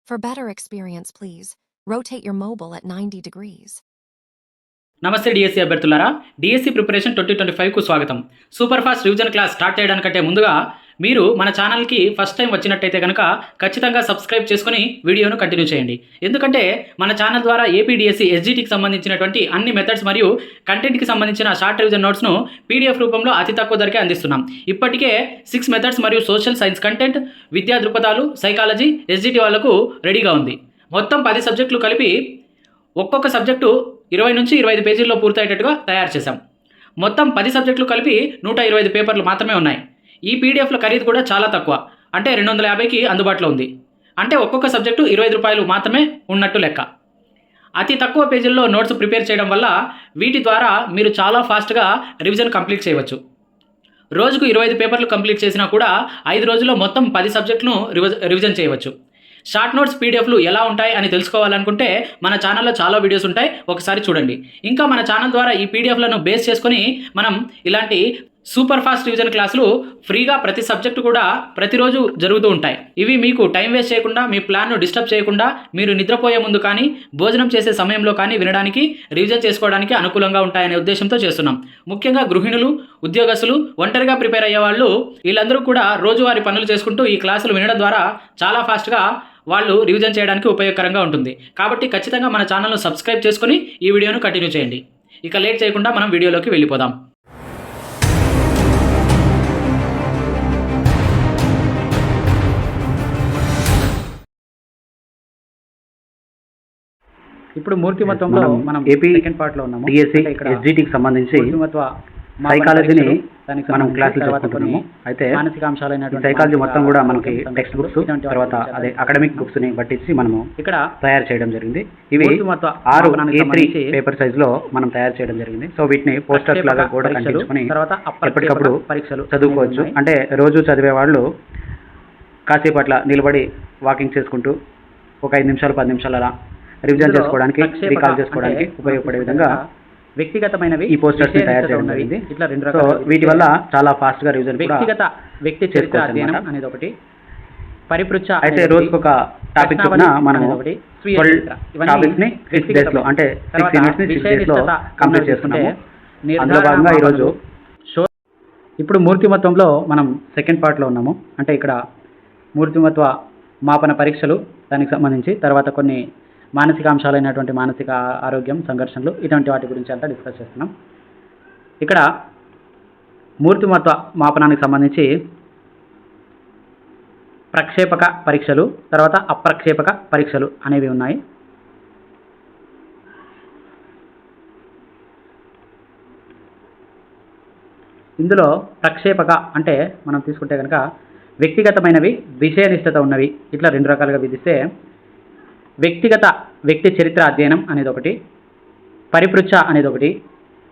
For better experience, please rotate your mobile at 90 degrees. నమస్తే DSC అభ్యర్థులారా, DSC preparation 2025కు స్వాగతం. Super fast revision class start చేయడానికంటే ముందుగా మీరు మన ఛానల్కి ఫస్ట్ టైం వచ్చినట్టయితే కనుక ఖచ్చితంగా సబ్స్క్రైబ్ చేసుకుని వీడియోను కంటిన్యూ చేయండి. ఎందుకంటే మన ఛానల్ ద్వారా ఏపీ డిఎస్సి ఎస్జిటికి సంబంధించినటువంటి అన్ని మెథడ్స్ మరియు కంటెంట్కి సంబంధించిన షార్ట్ రివిజన్ నోట్స్ను పీడిఎఫ్ రూపంలో అతి తక్కువ ధరకే అందిస్తున్నాం. ఇప్పటికే 6 మెథడ్స్ మరియు సోషల్ సైన్స్ కంటెంట్, విద్యా దృక్పథాలు, సైకాలజీ, ఎస్జిటి వాళ్లకు రెడీగా ఉంది. మొత్తం 10 సబ్జెక్టులు కలిపి ఒక్కొక్క సబ్జెక్టు 20 నుంచి 25 పేజీల్లో పూర్తయ్యేటట్టుగా తయారు చేశాం. మొత్తం 10 సబ్జెక్టులు కలిపి 125 పేపర్లు మాత్రమే ఉన్నాయి. ఈ పీడిఎఫ్ల ఖరీదు కూడా చాలా తక్కువ, అంటే 250కి అందుబాటులో ఉంది. అంటే ఒక్కొక్క సబ్జెక్టు 25 రూపాయలు మాత్రమే ఉన్నట్టు లెక్క. అతి తక్కువ పేజీల్లో నోట్స్ ప్రిపేర్ చేయడం వల్ల వీటి ద్వారా మీరు చాలా ఫాస్ట్గా రివిజన్ కంప్లీట్ చేయవచ్చు. రోజుకు 25 పేపర్లు కంప్లీట్ చేసినా కూడా 5 రోజుల్లో మొత్తం 10 సబ్జెక్టులను రివిజన్ చేయవచ్చు. షార్ట్ నోట్స్ పీడిఎఫ్లు ఎలా ఉంటాయి అని తెలుసుకోవాలనుకుంటే మన ఛానల్లో చాలా వీడియోస్ ఉంటాయి, ఒకసారి చూడండి. ఇంకా మన ఛానల్ ద్వారా ఈ పీడిఎఫ్లను బేస్ చేసుకొని మనం ఇలాంటి సూపర్ ఫాస్ట్ రివిజన్ క్లాసులు ఫ్రీగా ప్రతి సబ్జెక్టు కూడా ప్రతిరోజు జరుగుతూ ఉంటాయి. ఇవి మీకు టైం వేస్ట్ చేయకుండా, మీ ప్లాన్ను డిస్టర్బ్ చేయకుండా, మీరు నిద్రపోయే ముందు కానీ భోజనం చేసే సమయంలో కానీ వినడానికి, రివిజన్ చేసుకోవడానికి అనుకూలంగా ఉంటాయనే ఉద్దేశంతో చేస్తున్నాం. ముఖ్యంగా గృహిణులు, ఉద్యోగస్తులు, ఒంటరిగా ప్రిపేర్ అయ్యే వాళ్ళు, వీళ్ళందరూ కూడా రోజువారీ పనులు చేసుకుంటూ ఈ క్లాసులు వినడం ద్వారా చాలా ఫాస్ట్గా వాళ్ళు రివిజన్ చేయడానికి ఉపయోగకరంగా ఉంటుంది. కాబట్టి ఖచ్చితంగా మన ఛానల్ను సబ్స్క్రైబ్ చేసుకొని ఈ వీడియోను కంటిన్యూ చేయండి. ఇక లేట్ చేయకుండా మనం వీడియోలోకి వెళ్ళిపోదాం. ఇప్పుడు మూర్తిమత్వంలో మనం ఏపీ సెకండ్ పార్ట్లో ఉన్నాము. డిఎస్సి ఎస్జిటికి సంబంధించి సైకాలజీని మనం క్లాసులు చెప్పుకుంటున్నాము. అయితే మానసిక అంశాలైనటువంటి సైకాలజీ మొత్తం కూడా మనకి టెక్స్ట్ బుక్స్, తర్వాత అదే అకాడమిక్ బుక్స్ ని పట్టించి మనము ఇక్కడ తయారు చేయడం జరిగింది. ఇవి 6 A3 పేపర్ సైజ్ లో మనం తయారు చేయడం జరిగింది. సో వీటిని పోస్టర్స్ లాగా కూడా కంటించుకొని ఎప్పటికప్పుడు పరీక్షలు చదువుకోవచ్చు. అంటే రోజు చదివే వాళ్ళు కాసేపు అట్లా నిలబడి వాకింగ్ చేసుకుంటూ ఒక 5 నిమిషాలు 10 నిమిషాలు అలా రివిజన్ చేసుకోవడానికి, రీకాల్ చేసుకోవడానికి ఉపయోగపడే విధంగా వ్యక్తిగతమైనవి ఈ పోస్టర్స్ తయారు చేయడం జరిగింది. ఇట్లా 2 రకాల వీటి వల్ల చాలా ఫాస్ట్ గా రివిజన్ వ్యక్తి చరిత్ర అధ్యయనం అనేది ఒకటి, పరిపృచ్ఛ అయితే రోజుకొక టాపిక్ చొప్పున మనం 12 టాపిక్స్ ని 6 డేస్ లో, అంటే 6 యూనిట్స్ ని 6 డేస్ లో కంప్లీట్ చేసుకున్నాము. అందులో భాగంగా ఈరోజు ఇప్పుడు మూర్తిమత్వంలో మనం సెకండ్ పార్ట్లో ఉన్నాము. అంటే ఇక్కడ మూర్తిమత్వ మాపన పరీక్షలు, దానికి సంబంధించి తర్వాత కొన్ని మానసిక అంశాలైనటువంటి మానసిక ఆరోగ్యం, సంఘర్షణలు, ఇటువంటి వాటి గురించి అంతా డిస్కస్ చేస్తున్నాం. ఇక్కడ మూర్తిమత్వ మాపనానికి సంబంధించి ప్రక్షేపక పరీక్షలు, తర్వాత అప్రక్షేపక పరీక్షలు అనేవి ఉన్నాయి. ఇందులో ప్రక్షేపక అంటే మనం తీసుకుంటే కనుక వ్యక్తిగతమైనవి, విషయనిష్టత ఉన్నవి, ఇట్లా 2 రకాలుగా విధిస్తే వ్యక్తి చరిత్ర అధ్యయనం అనేది ఒకటి, పరిపృచ్ఛ అనేది ఒకటి,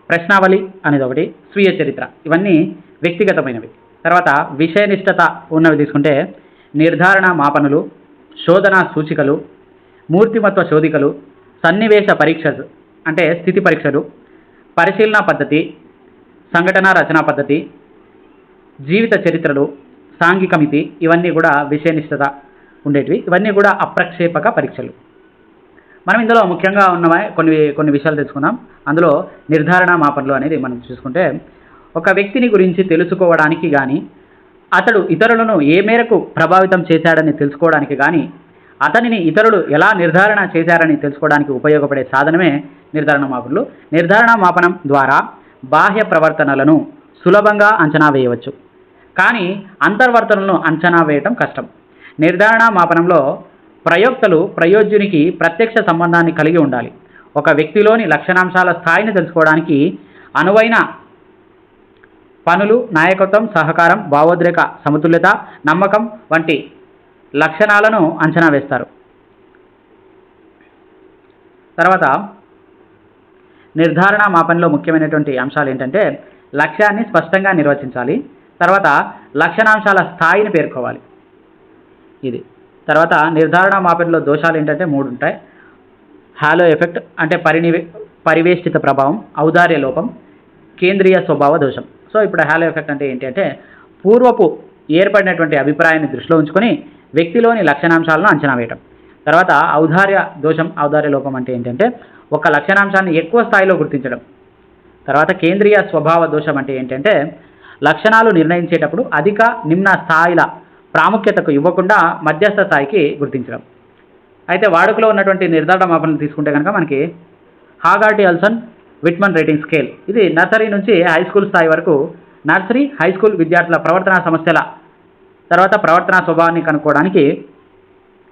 ప్రశ్నావళి అనేది ఒకటి, స్వీయ చరిత్ర, ఇవన్నీ వ్యక్తిగతమైనవి. తర్వాత విషయనిష్టత ఉన్నవి తీసుకుంటే నిర్ధారణ మాపనలు, శోధన సూచికలు, మూర్తిమత్వ శోధికలు, సన్నివేశ పరీక్ష అంటే స్థితి పరీక్షలు, పరిశీలన పద్ధతి, సంఘటన రచనా పద్ధతి, జీవిత చరిత్రలు, సాంఘిక మితి, ఇవన్నీ కూడా విషయనిష్టత ఉండేటివి. ఇవన్నీ కూడా అప్రక్షేపక పరీక్షలు. మనం ఇందులో ముఖ్యంగా ఉన్నవా కొన్ని విషయాలు తెలుసుకుందాం. అందులో నిర్ధారణ మాపనలు అనేది మనం చూసుకుంటే, ఒక వ్యక్తిని గురించి తెలుసుకోవడానికి కానీ, అతడు ఇతరులను ఏ మేరకు ప్రభావితం చేశాడని తెలుసుకోవడానికి కానీ, అతనిని ఇతరులు ఎలా నిర్ధారణ చేశారని తెలుసుకోవడానికి ఉపయోగపడే సాధనమే నిర్ధారణ మాపనలు. నిర్ధారణ మాపనం ద్వారా బాహ్య ప్రవర్తనలను సులభంగా అంచనా వేయవచ్చు, కానీ అంతర్వర్తనలను అంచనా వేయటం కష్టం. నిర్ధారణ మాపనంలో ప్రయోక్తలు ప్రయోజ్యునికి ప్రత్యక్ష సంబంధాన్ని కలిగి ఉండాలి. ఒక వ్యక్తిలోని లక్షణాంశాల స్థాయిని తెలుసుకోవడానికి అనువైన పనులు, నాయకత్వం, సహకారం, భావోద్రేక సమతుల్యత, నమ్మకం వంటి లక్షణాలను అంచనా వేస్తారు. తర్వాత నిర్ధారణ మాపనలో ముఖ్యమైనటువంటి అంశాలు ఏంటంటే, లక్ష్యాన్ని స్పష్టంగా నిర్వచించాలి, తర్వాత లక్షణాంశాల స్థాయిని పేర్కోవాలి. ఇది తర్వాత నిర్ధారణ మాపనలో దోషాలు ఏంటంటే 3 ఉంటాయి. హాలో ఎఫెక్ట్ అంటే పరివేష్టిత ప్రభావం, ఔదార్య లోపం, కేంద్రీయ స్వభావ దోషం. సో ఇప్పుడు హాలో ఎఫెక్ట్ అంటే ఏంటి అంటే, పూర్వపు ఏర్పడినటువంటి అభిప్రాయాన్ని దృష్టిలో ఉంచుకొని వ్యక్తిలోని లక్షణాంశాలను అంచనా వేయటం. తర్వాత ఔదార్య దోషం, ఔదార్య లోపం అంటే ఏంటంటే ఒక లక్షణాంశాన్ని ఎక్కువ స్థాయిలో గుర్తించడం. తర్వాత కేంద్రీయ స్వభావ దోషం అంటే ఏంటంటే లక్షణాలు నిర్ణయించేటప్పుడు అధిక నిమ్న స్థాయిల ప్రాముఖ్యతకు ఇవ్వకుండా మధ్యస్థ స్థాయికి గుర్తించడం. అయితే వాడుకలో ఉన్నటువంటి నిర్ధారణ మాపనలు తీసుకుంటే కనుక మనకి హాగార్టీ-అల్సన్ విట్మన్ రేటింగ్ స్కేల్, ఇది నర్సరీ నుంచి హై స్కూల్ స్థాయి వరకు నర్సరీ హై స్కూల్ విద్యార్థుల ప్రవర్తనా సమస్యల తర్వాత ప్రవర్తనా స్వభావాన్ని కనుక్కోవడానికి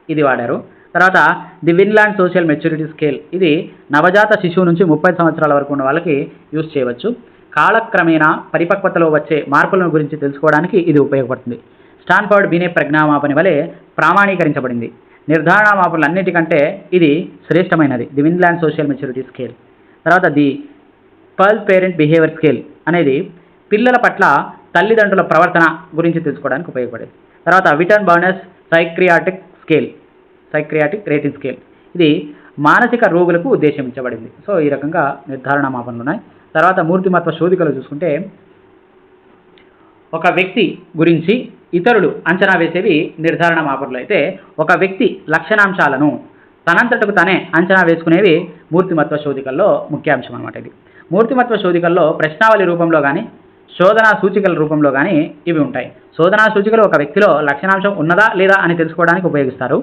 ఇది వాడారు. తర్వాత the Vineland social maturity scale, ఇది నవజాత శిశువు నుంచి 30 సంవత్సరాల వరకు ఉన్న వాళ్ళకి యూజ్ చేయవచ్చు. కాలక్రమేణా పరిపక్వతలో వచ్చే మార్పులను గురించి తెలుసుకోవడానికి ఇది ఉపయోగపడుతుంది. స్టాన్ఫర్డ్ బినే ప్రజ్ఞామాపని వలె ప్రామాణీకరించబడింది. నిర్ధారణ మాపనలన్నిటికంటే ఇది శ్రేష్టమైనది, the Vineland social maturity scale. తర్వాత the Pearl parent behaviour scale అనేది పిల్లల పట్ల తల్లిదండ్రుల ప్రవర్తన గురించి తెలుసుకోవడానికి ఉపయోగపడేది. తర్వాత Wittenborn psychiatric rating scale, ఇది మానసిక రోగులకు ఉద్దేశించబడింది. సో ఈ రకంగా నిర్ధారణ మాపనలు ఉన్నాయి. తర్వాత మూర్తిమత్వ శోధికలు చూసుకుంటే ఒక వ్యక్తి గురించి ఇతరులు అంచనా వేసేవి నిర్ధారణ మాపనలు అయితే, ఒక వ్యక్తి లక్షణాంశాలను తనంతటకు తానే అంచనా వేసుకునేవి మూర్తిమత్వ శోధికల్లో ముఖ్యాంశం అన్నమాట. ఇది మూర్తిమత్వ శోధికల్లో ప్రశ్నావళి రూపంలో కానీ శోధనా సూచికల రూపంలో కానీ ఇవి ఉంటాయి. శోధనా సూచికలు ఒక వ్యక్తిలో లక్షణాంశం ఉన్నదా లేదా అని తెలుసుకోవడానికి ఉపయోగిస్తారు.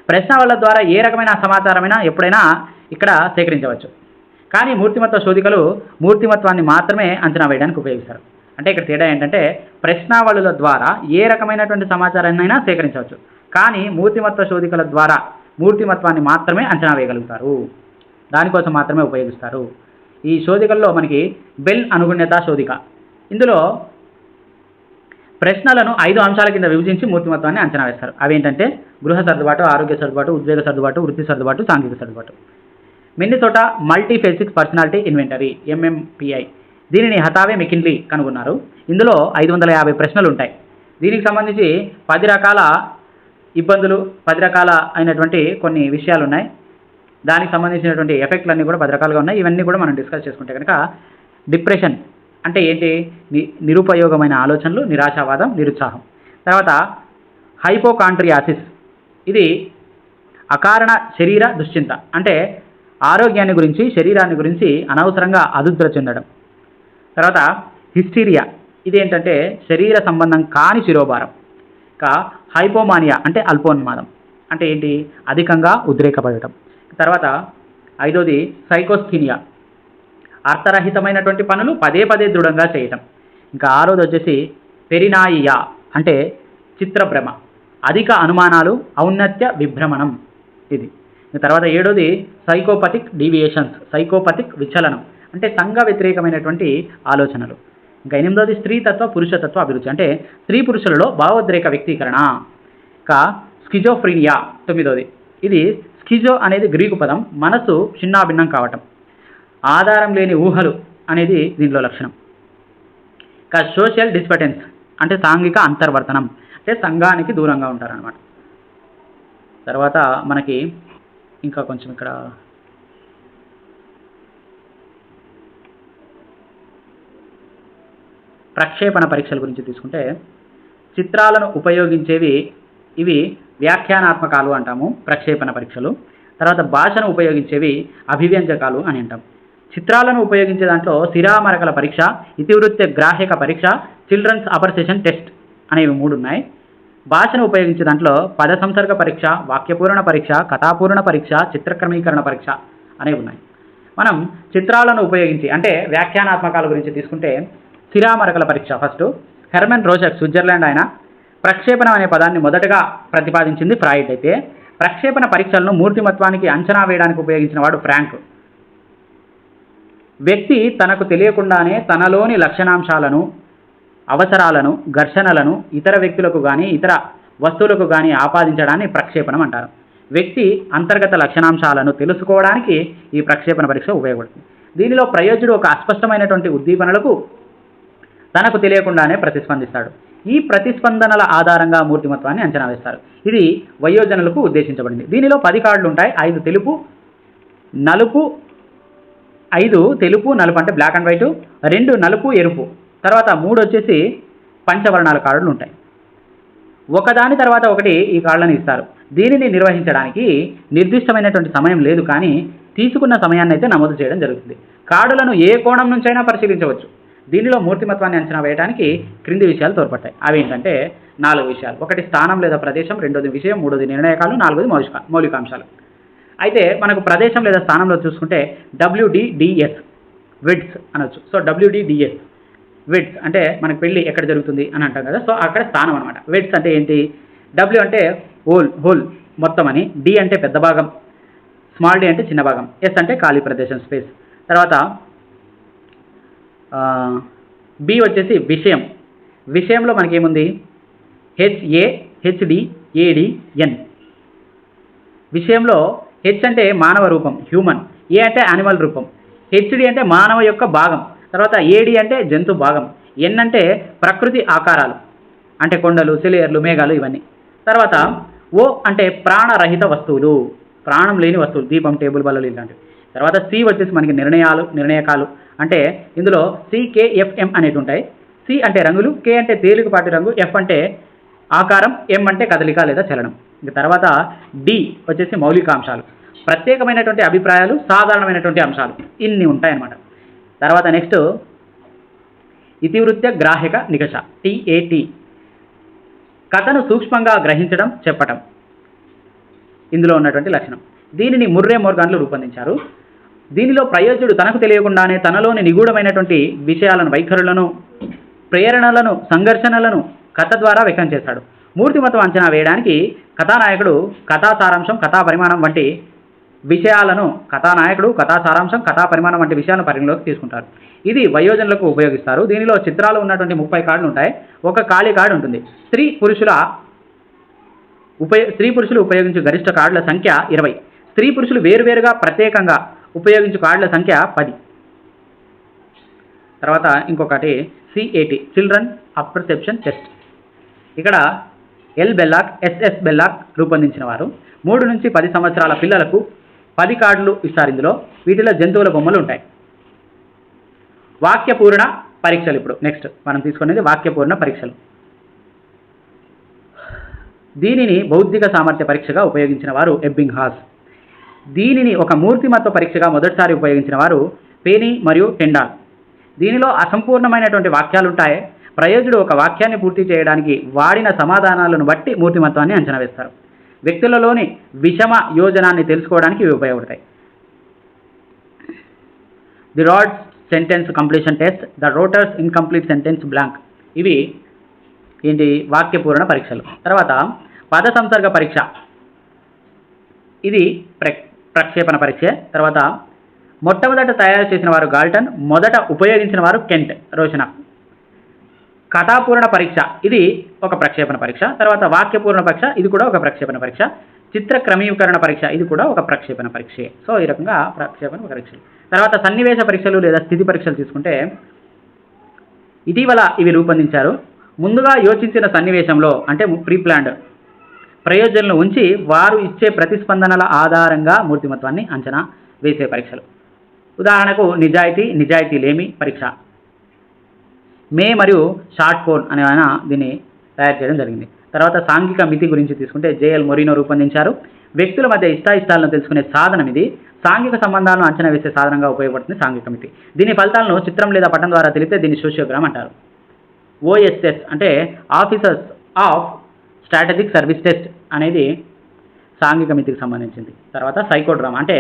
ప్రశ్నావళుల ద్వారా ఏ రకమైన సమాచారమైనా ఎప్పుడైనా ఇక్కడ సేకరించవచ్చు. కానీ మూర్తిమత్వ శోధికలు మూర్తిమత్వాన్ని మాత్రమే అంచనా వేయడానికి ఉపయోగిస్తారు. అంటే ఇక్కడ తేడా ఏంటంటే ప్రశ్నావళుల ద్వారా ఏ రకమైనటువంటి సమాచారాన్నైనా సేకరించవచ్చు, కానీ మూర్తిమత్వ శోధికల ద్వారా మూర్తిమత్వాన్ని మాత్రమే అంచనా వేయగలుగుతారు, దానికోసం మాత్రమే ఉపయోగిస్తారు. ఈ శోధికల్లో మనకి బెల్ అనుగుణ్యత శోధిక, ఇందులో ప్రశ్నలను 5 అంశాల కింద విభజించి మూర్తిమత్వాన్ని అంచనా వేస్తారు. అవేంటంటే గృహ సర్దుబాటు, ఆరోగ్య సర్దుబాటు, ఉద్వేగ సర్దుబాటు, వృత్తి సర్దుబాటు, సాంఘిక సర్దుబాటు. Minnesota multiphasic personality inventory MMPI, దీనిని హతావే మెకిన్లీ కనుగొన్నారు. ఇందులో 550 ప్రశ్నలు ఉంటాయి. దీనికి సంబంధించి 10 రకాల ఇబ్బందులు, 10 రకాల అయినటువంటి కొన్ని విషయాలు ఉన్నాయి. దానికి సంబంధించినటువంటి ఎఫెక్ట్లన్నీ కూడా 10 రకాలుగా ఉన్నాయి. ఇవన్నీ కూడా మనం డిస్కస్ చేసుకుంటే కనుక డిప్రెషన్ అంటే ఏంటి, నిరుపయోగమైన ఆలోచనలు, నిరాశావాదం, నిరుత్సాహం. తర్వాత హైపోకాండ్రియాసిస్, ఇది అకారణ శరీర దుశ్చింత, అంటే ఆరోగ్యాన్ని గురించి శరీరాన్ని గురించి అనవసరంగా అదుద్ర చెందడం. తర్వాత హిస్టీరియా, ఇదేంటంటే శరీర సంబంధం కాని శిరోభారం. ఇంకా హైపోమానియా అంటే అల్పోన్మాదం, అంటే ఏంటి అధికంగా ఉద్రేకపడటం. తర్వాత 5వది సైకోస్థీనియా, అర్థరహితమైనటువంటి పనులు పదే పదే దృఢంగా చేయటం. ఇంకా 6వది వచ్చేసి పెరినాయియా, అంటే చిత్రభ్రమ, అధిక అనుమానాలు, ఔన్నత్య విభ్రమణం ఇది. తర్వాత 7వది సైకోపతిక్ డీవియేషన్స్, సైకోపతిక్ విచలనం, అంటే సంఘ వ్యతిరేకమైనటువంటి ఆలోచనలు. ఇంకా 8వది స్త్రీతత్వ పురుషతత్వ అభిరుచి, అంటే స్త్రీ పురుషులలో భావోద్రేక వ్యక్తీకరణ. ఇంకా స్కిజోఫ్రీనియా 9వది, ఇది స్కిజో అనేది గ్రీకు పదం, మనసు చిన్నాభిన్నం కావటం, ఆధారం లేని ఊహలు అనేది దీనిలో లక్షణం. ఇంకా సోషల్ డిస్పటెన్స్, అంటే సాంఘిక అంతర్వర్తనం, అంటే సంఘానికి దూరంగా ఉంటారనమాట. తర్వాత మనకి ఇంకా కొంచెం ఇక్కడ ప్రక్షేపణ పరీక్షల గురించి తీసుకుంటే చిత్రాలను ఉపయోగించేవి, ఇవి వ్యాఖ్యానాత్మకాలు అంటాము ప్రక్షేపణ పరీక్షలు. తర్వాత భాషను ఉపయోగించేవి అభివ్యంజకాలు అని అంటాం. చిత్రాలను ఉపయోగించే దాంట్లో శిరామరకల పరీక్ష, ఇతివృత్త గ్రాహ్యక పరీక్ష, చిల్డ్రన్స్ అపర్సెషన్ టెస్ట్ అనేవి 3 ఉన్నాయి. భాషను ఉపయోగించే దాంట్లో పద సంసర్గ పరీక్ష, వాక్యపూరణ పరీక్ష, కథాపూరణ పరీక్ష, చిత్రక్రమీకరణ పరీక్ష అనేవి ఉన్నాయి. మనం చిత్రాలను ఉపయోగించి అంటే వ్యాఖ్యానాత్మకాల గురించి తీసుకుంటే శిరామరకల పరీక్ష ఫస్ట్. హెర్మన్ రోషక్, స్విట్జర్లాండ్ ఆయన ప్రక్షేపణం అనే పదాన్ని మొదటగా ప్రతిపాదించింది ఫ్రాయిడ్. అయితే ప్రక్షేపణ పరీక్షలను మూర్తిమత్వానికి అంచనా వేయడానికి ఉపయోగించిన వాడు ఫ్రాంక్. వ్యక్తి తనకు తెలియకుండానే తనలోని లక్షణాంశాలను, అవసరాలను, ఘర్షణలను ఇతర వ్యక్తులకు కానీ ఇతర వస్తువులకు కానీ ఆపాదించడాన్ని ప్రక్షేపణం అంటారు. వ్యక్తి అంతర్గత లక్షణాంశాలను తెలుసుకోవడానికి ఈ ప్రక్షేపణ పరీక్ష ఉపయోగపడుతుంది. దీనిలో ప్రయోజకుడు ఒక అస్పష్టమైనటువంటి ఉద్దీపనలకు తనకు తెలియకుండానే ప్రతిస్పందిస్తాడు. ఈ ప్రతిస్పందనల ఆధారంగా మూర్తిమత్వాన్ని అంచనా వేస్తారు. ఇది వయోజనులకు ఉద్దేశించబడింది. దీనిలో 10 కార్డులు ఉంటాయి. 5 తెలుపు నలుపు అంటే బ్లాక్ అండ్ వైట్, 2 నలుపు ఎరుపు, తర్వాత 3 వచ్చేసి పంచవర్ణాల కార్డులు ఉంటాయి. ఒకదాని తర్వాత ఒకటి ఈ కార్డులను ఇస్తారు. దీనిని నిర్వహించడానికి నిర్దిష్టమైనటువంటి సమయం లేదు, కానీ తీసుకున్న సమయాన్ని అయితే నమోదు చేయడం జరుగుతుంది. కార్డులను ఏ కోణం నుంచైనా పరిశీలించవచ్చు. దీనిలో మూర్తిమత్వాన్ని అంచనా వేయడానికి క్రింది విషయాలు తోడ్పడతాయి. అవి ఏంటంటే 4 విషయాలు. 1 స్థానం లేదా ప్రదేశం, 2ది విషయం, 3ది నిర్ణయకాలు, 4ది మౌలికాంశాలు. అయితే మనకు ప్రదేశం లేదా స్థానంలో చూసుకుంటే WDDS విడ్స్ అనొచ్చు. సో WDDS విడ్స్ అంటే మనకు పెళ్ళి ఎక్కడ జరుగుతుంది అని అంటాం కదా, సో అక్కడ స్థానం అనమాట. విడ్స్ అంటే ఏంటి? W అంటే హోల్ మొత్తం అని, D అంటే పెద్ద భాగం, స్మాల్ d అంటే చిన్న భాగం, S అంటే ఖాళీ ప్రదేశం స్పేస్. తర్వాత B వచ్చేసి విషయం. విషయంలో మనకేముంది? HA HD AD N. విషయంలో H అంటే మానవ రూపం హ్యూమన్, A అంటే యానిమల్ రూపం, HD అంటే మానవ యొక్క భాగం, తర్వాత AD అంటే జంతు భాగం, N అంటే ప్రకృతి ఆకారాలు అంటే కొండలు, సెలియర్లు, మేఘాలు ఇవన్నీ. తర్వాత O అంటే ప్రాణరహిత వస్తువులు, ప్రాణం లేని వస్తువులు, దీపం, టేబుల్, బల్లలు ఇలాంటివి. తర్వాత C వచ్చేసి మనకి నిర్ణయకాలు అంటే ఇందులో CKFM అనేవి ఉంటాయి. C అంటే రంగులు, K అంటే తేలికపాటి రంగు, F అంటే ఆకారం, M అంటే కదలిక లేదా చలనం. ఇక తర్వాత D వచ్చేసి మౌలికాంశాలు, ప్రత్యేకమైనటువంటి అభిప్రాయాలు, సాధారణమైనటువంటి అంశాలు, ఇన్ని ఉంటాయన్నమాట. తర్వాత నెక్స్ట్ ఇతివృత్య గ్రాహక నికష TAT, కథను సూక్ష్మంగా గ్రహించడం, చెప్పటం, ఇందులో ఉన్నటువంటి లక్షణం. దీనిని ముర్రే మోర్గాన్లు రూపొందించారు. దీనిలో ప్రయోజకుడు తనకు తెలియకుండానే తనలోని నిగూఢమైనటువంటి విషయాలను, వైఖరులను, ప్రేరణలను, సంఘర్షణలను కథ ద్వారా వ్యక్తం చేస్తాడు. మూర్తిమత్వం అంచనా వేయడానికి కథానాయకుడు, కథా సారాంశం, కథా పరిమాణం వంటి విషయాలను పరిగణలోకి తీసుకుంటారు. ఇది వయోజనులకు ఉపయోగిస్తారు. దీనిలో చిత్రాలు ఉన్నటువంటి 30 కార్డులు ఉంటాయి. ఒక ఖాళీ కార్డు ఉంటుంది. స్త్రీ పురుషులు ఉపయోగించే గరిష్ట కార్డుల సంఖ్య 20. స్త్రీ పురుషులు వేరువేరుగా ప్రత్యేకంగా ఉపయోగించే కార్డుల సంఖ్య 10. తర్వాత ఇంకొకటి CAT చిల్డ్రన్ అపర్సెప్షన్ టెస్ట్. ఇక్కడ ఎల్ బెల్లాక్, SS బెల్లాక్ రూపొందించిన వారు 3 నుంచి 10 సంవత్సరాల పిల్లలకు 10 కార్డులు ఇస్తారు. ఇందులో వీటిలో జంతువుల బొమ్మలు ఉంటాయి. వాక్యపూర్ణ పరీక్షలు. ఇప్పుడు నెక్స్ట్ మనం తీసుకునేది వాక్యపూర్ణ పరీక్షలు. దీనిని బౌద్ధిక సామర్థ్య పరీక్షగా ఉపయోగించిన వారు ఎబ్బింగ్హాస్. దీనిని ఒక మూర్తిమత్వ పరీక్షగా మొదటిసారి ఉపయోగించిన వారు పేనీ మరియు టెండాల్. దీనిలో అసంపూర్ణమైనటువంటి వాక్యాలు ఉంటాయి. ప్రయోజకుడు ఒక వాక్యాన్ని పూర్తి చేయడానికి వాడిన సమాధానాలను బట్టి మూర్తిమత్వాన్ని అంచనా వేస్తారు. వ్యక్తులలోని విషమ యోజనాన్ని తెలుసుకోవడానికి ఇవి ఉపయోగపడతాయి. The rods sentence completion test, the routers incomplete sentence blank. ఇవి ఏంటి? వాక్యపూర్ణ పరీక్షలు. తర్వాత పద సంసర్గ పరీక్ష, ఇది ప్రక్షేపణ పరీక్ష. తర్వాత మొట్టమొదట తయారు చేసిన వారు గాల్టన్, మొదట ఉపయోగించిన వారు కెంట్ రోషనా. కథాపూర్ణ పరీక్ష, ఇది ఒక ప్రక్షేపణ పరీక్ష. తర్వాత వాక్యపూర్ణ పరీక్ష, ఇది కూడా ఒక ప్రక్షేపణ పరీక్ష. చిత్ర క్రమీకరణ పరీక్ష, ఇది కూడా ఒక ప్రక్షేపణ పరీక్షే. సో ఈ రకంగా ప్రక్షేపణ పరీక్షలు. తర్వాత సన్నివేశ పరీక్షలు లేదా స్థితి పరీక్షలు తీసుకుంటే ఇటీవల ఇవి రూపొందించారు. ముందుగా యోచించిన సన్నివేశంలో అంటే ప్రీప్లాన్డ్ ప్రయోజనాలను ఉంచి వారు ఇచ్చే ప్రతిస్పందనల ఆధారంగా మూర్తిమత్వాన్ని అంచనా వేసే పరీక్షలు. ఉదాహరణకు నిజాయితీ లేమి పరీక్ష. మే మరియు షార్ట్ కోన్ అనే ఆయన దీన్ని తయారు చేయడం జరిగింది. తర్వాత సాంఘిక మితి గురించి తీసుకుంటే JL మొరినో రూపొందించారు. వ్యక్తుల మధ్య ఇష్టాయిష్టాలను తెలుసుకునే సాధనం ఇది. సాంఘిక సంబంధాలను అంచనా వేసే సాధనంగా ఉపయోగపడుతుంది సాంఘిక మితి. దీని ఫలితాలను చిత్రం లేదా పటం ద్వారా తెలిపితే దీన్ని సోషియోగ్రామ్ అంటారు. OSS అంటే officers of strategic service test అనేది సాంఘిక మితికి సంబంధించింది. తర్వాత సైకోడ్రామా అంటే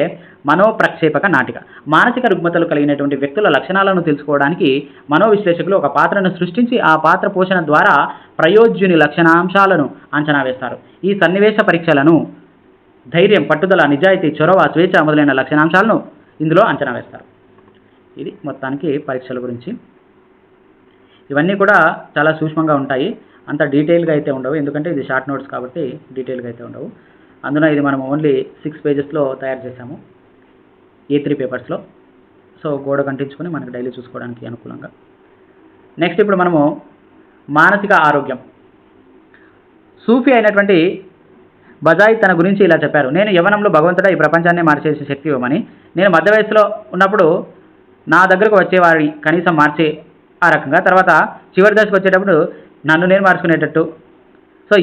మనోప్రక్షేపక నాటిక. మానసిక రుగ్మతలు కలిగినటువంటి వ్యక్తుల లక్షణాలను తెలుసుకోవడానికి మనోవిశ్లేషకులు ఒక పాత్రను సృష్టించి ఆ పాత్ర పోషణ ద్వారా ప్రయోజ్యుని లక్షణాంశాలను అంచనా వేస్తారు. ఈ సన్నివేశ పరీక్షలను ధైర్యం, పట్టుదల, నిజాయితీ, చొరవ, స్వేచ్ఛ మొదలైన లక్షణాంశాలను ఇందులో అంచనా వేస్తారు. ఇది మొత్తానికి పరీక్షల గురించి. ఇవన్నీ కూడా చాలా సూక్ష్మంగా ఉంటాయి. అంత డీటెయిల్గా అయితే ఉండవు, ఎందుకంటే ఇది షార్ట్ నోట్స్ కాబట్టి డీటెయిల్గా అయితే ఉండవు. అందున ఇది మనం ఓన్లీ 6 పేజెస్లో తయారు చేసాము, A3 పేపర్స్లో. సో గోడ కంటించుకొని మనకు డైలీ చూసుకోవడానికి అనుకూలంగా. నెక్స్ట్ ఇప్పుడు మనము మానసిక ఆరోగ్యం. సూఫీ అయినటువంటి బజాయి తన గురించి ఇలా చెప్పారు: నేను యవ్వనంలో భగవంతుడా ఈ ప్రపంచాన్ని మార్చేసే శక్తి ఇవ్వమని. నేను మధ్య వయసులో ఉన్నప్పుడు నా దగ్గరకు వచ్చేవారిని కనీసం మార్చే ఆ రకంగా. తర్వాత చివరి దశకు వచ్చేటప్పుడు నన్ను నేను మార్చుకునేటట్టు. సో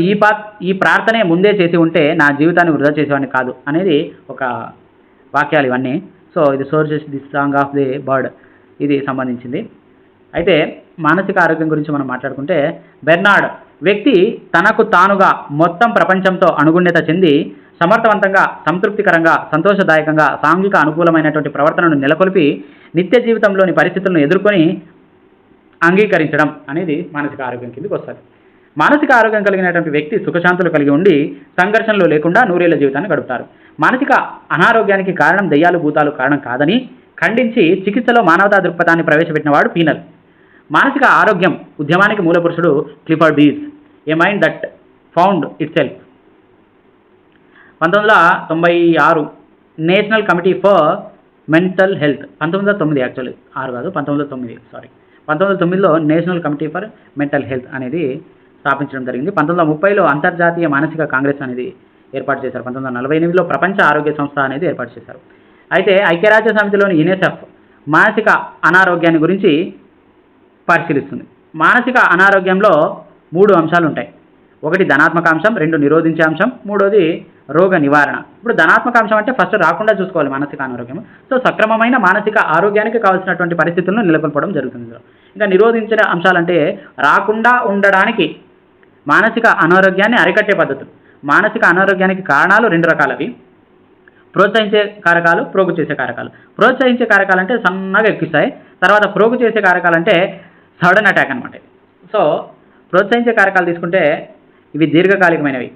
ఈ ప్రార్థనే ముందే చేసి ఉంటే నా జీవితాన్ని వృధా చేసేవాడిని కాదు అనేది ఒక వాక్యాలు ఇవన్నీ. సో ఇది sources the song of the bird ఇది సంబంధించింది. అయితే మానసిక ఆరోగ్యం గురించి మనం మాట్లాడుకుంటే, బెర్నార్డ్ వ్యక్తి తనకు తానుగా మొత్తం ప్రపంచంతో అనుగుణ్యత చెంది సమర్థవంతంగా, సంతృప్తికరంగా, సంతోషదాయకంగా, సాంఘిక అనుకూలమైనటువంటి ప్రవర్తనను నెలకొల్పి నిత్య జీవితంలోని పరిస్థితులను ఎదుర్కొని అంగీకరించడం అనేది మానసిక ఆరోగ్యం కిందకి వస్తుంది. మానసిక ఆరోగ్యం కలిగినటువంటి వ్యక్తి సుఖశాంతులు కలిగి ఉండి సంఘర్షణలు లేకుండా నూరేళ్ల జీవితాన్ని గడుపుతారు. మానసిక అనారోగ్యానికి కారణం దెయ్యాలు భూతాలు కారణం కాదని ఖండించి చికిత్సలో మానవతా దృక్పథాన్ని ప్రవేశపెట్టిన వాడు పీనల్. మానసిక ఆరోగ్యం ఉద్యమానికి మూలపురుషుడు Clifford Beers, a mind that found itself. 1996 national committee for mental health, 1909 actually 6 కాదు 1909 సారీ 1909లో national committee for mental health అనేది స్థాపించడం జరిగింది. 1930లో అంతర్జాతీయ మానసిక కాంగ్రెస్ అనేది ఏర్పాటు చేశారు. 1948లో ప్రపంచ ఆరోగ్య సంస్థ అనేది ఏర్పాటు చేశారు. అయితే ఐక్యరాజ్య సమితిలోని యునిసెఫ్ మానసిక అనారోగ్యాన్ని గురించి పరిశీలిస్తుంది. మానసిక అనారోగ్యంలో 3 అంశాలు ఉంటాయి. ఒకటి ధనాత్మక అంశం, 2 నిరోధించే అంశం, 3వది రోగ నివారణ. ఇప్పుడు ధనాత్మక అంశం అంటే ఫస్ట్ రాకుండా చూసుకోవాలి మానసిక అనారోగ్యం. సో సక్రమమైన మానసిక ఆరోగ్యానికి కావాల్సినటువంటి పరిస్థితులను నెలకొల్పడం జరుగుతుంది. ఇంకా నిరోధించిన అంశాలంటే రాకుండా ఉండడానికి మానసిక అనారోగ్యాన్ని అరికట్టే పద్ధతులు. మానసిక అనారోగ్యానికి కారణాలు 2 రకాలవి, ప్రోత్సహించే కారకాలు, ప్రోగు చేసే కారకాలు. ప్రోత్సహించే కారకాలు అంటే సన్నగా ఎక్కిస్తాయి, తర్వాత ప్రోగు చేసే కారకాలు అంటే సడన్ అటాక్ అనమాట. సో ప్రోత్సహించే కారకాలు తీసుకుంటే ఇవి దీర్ఘకాలికమైనవి,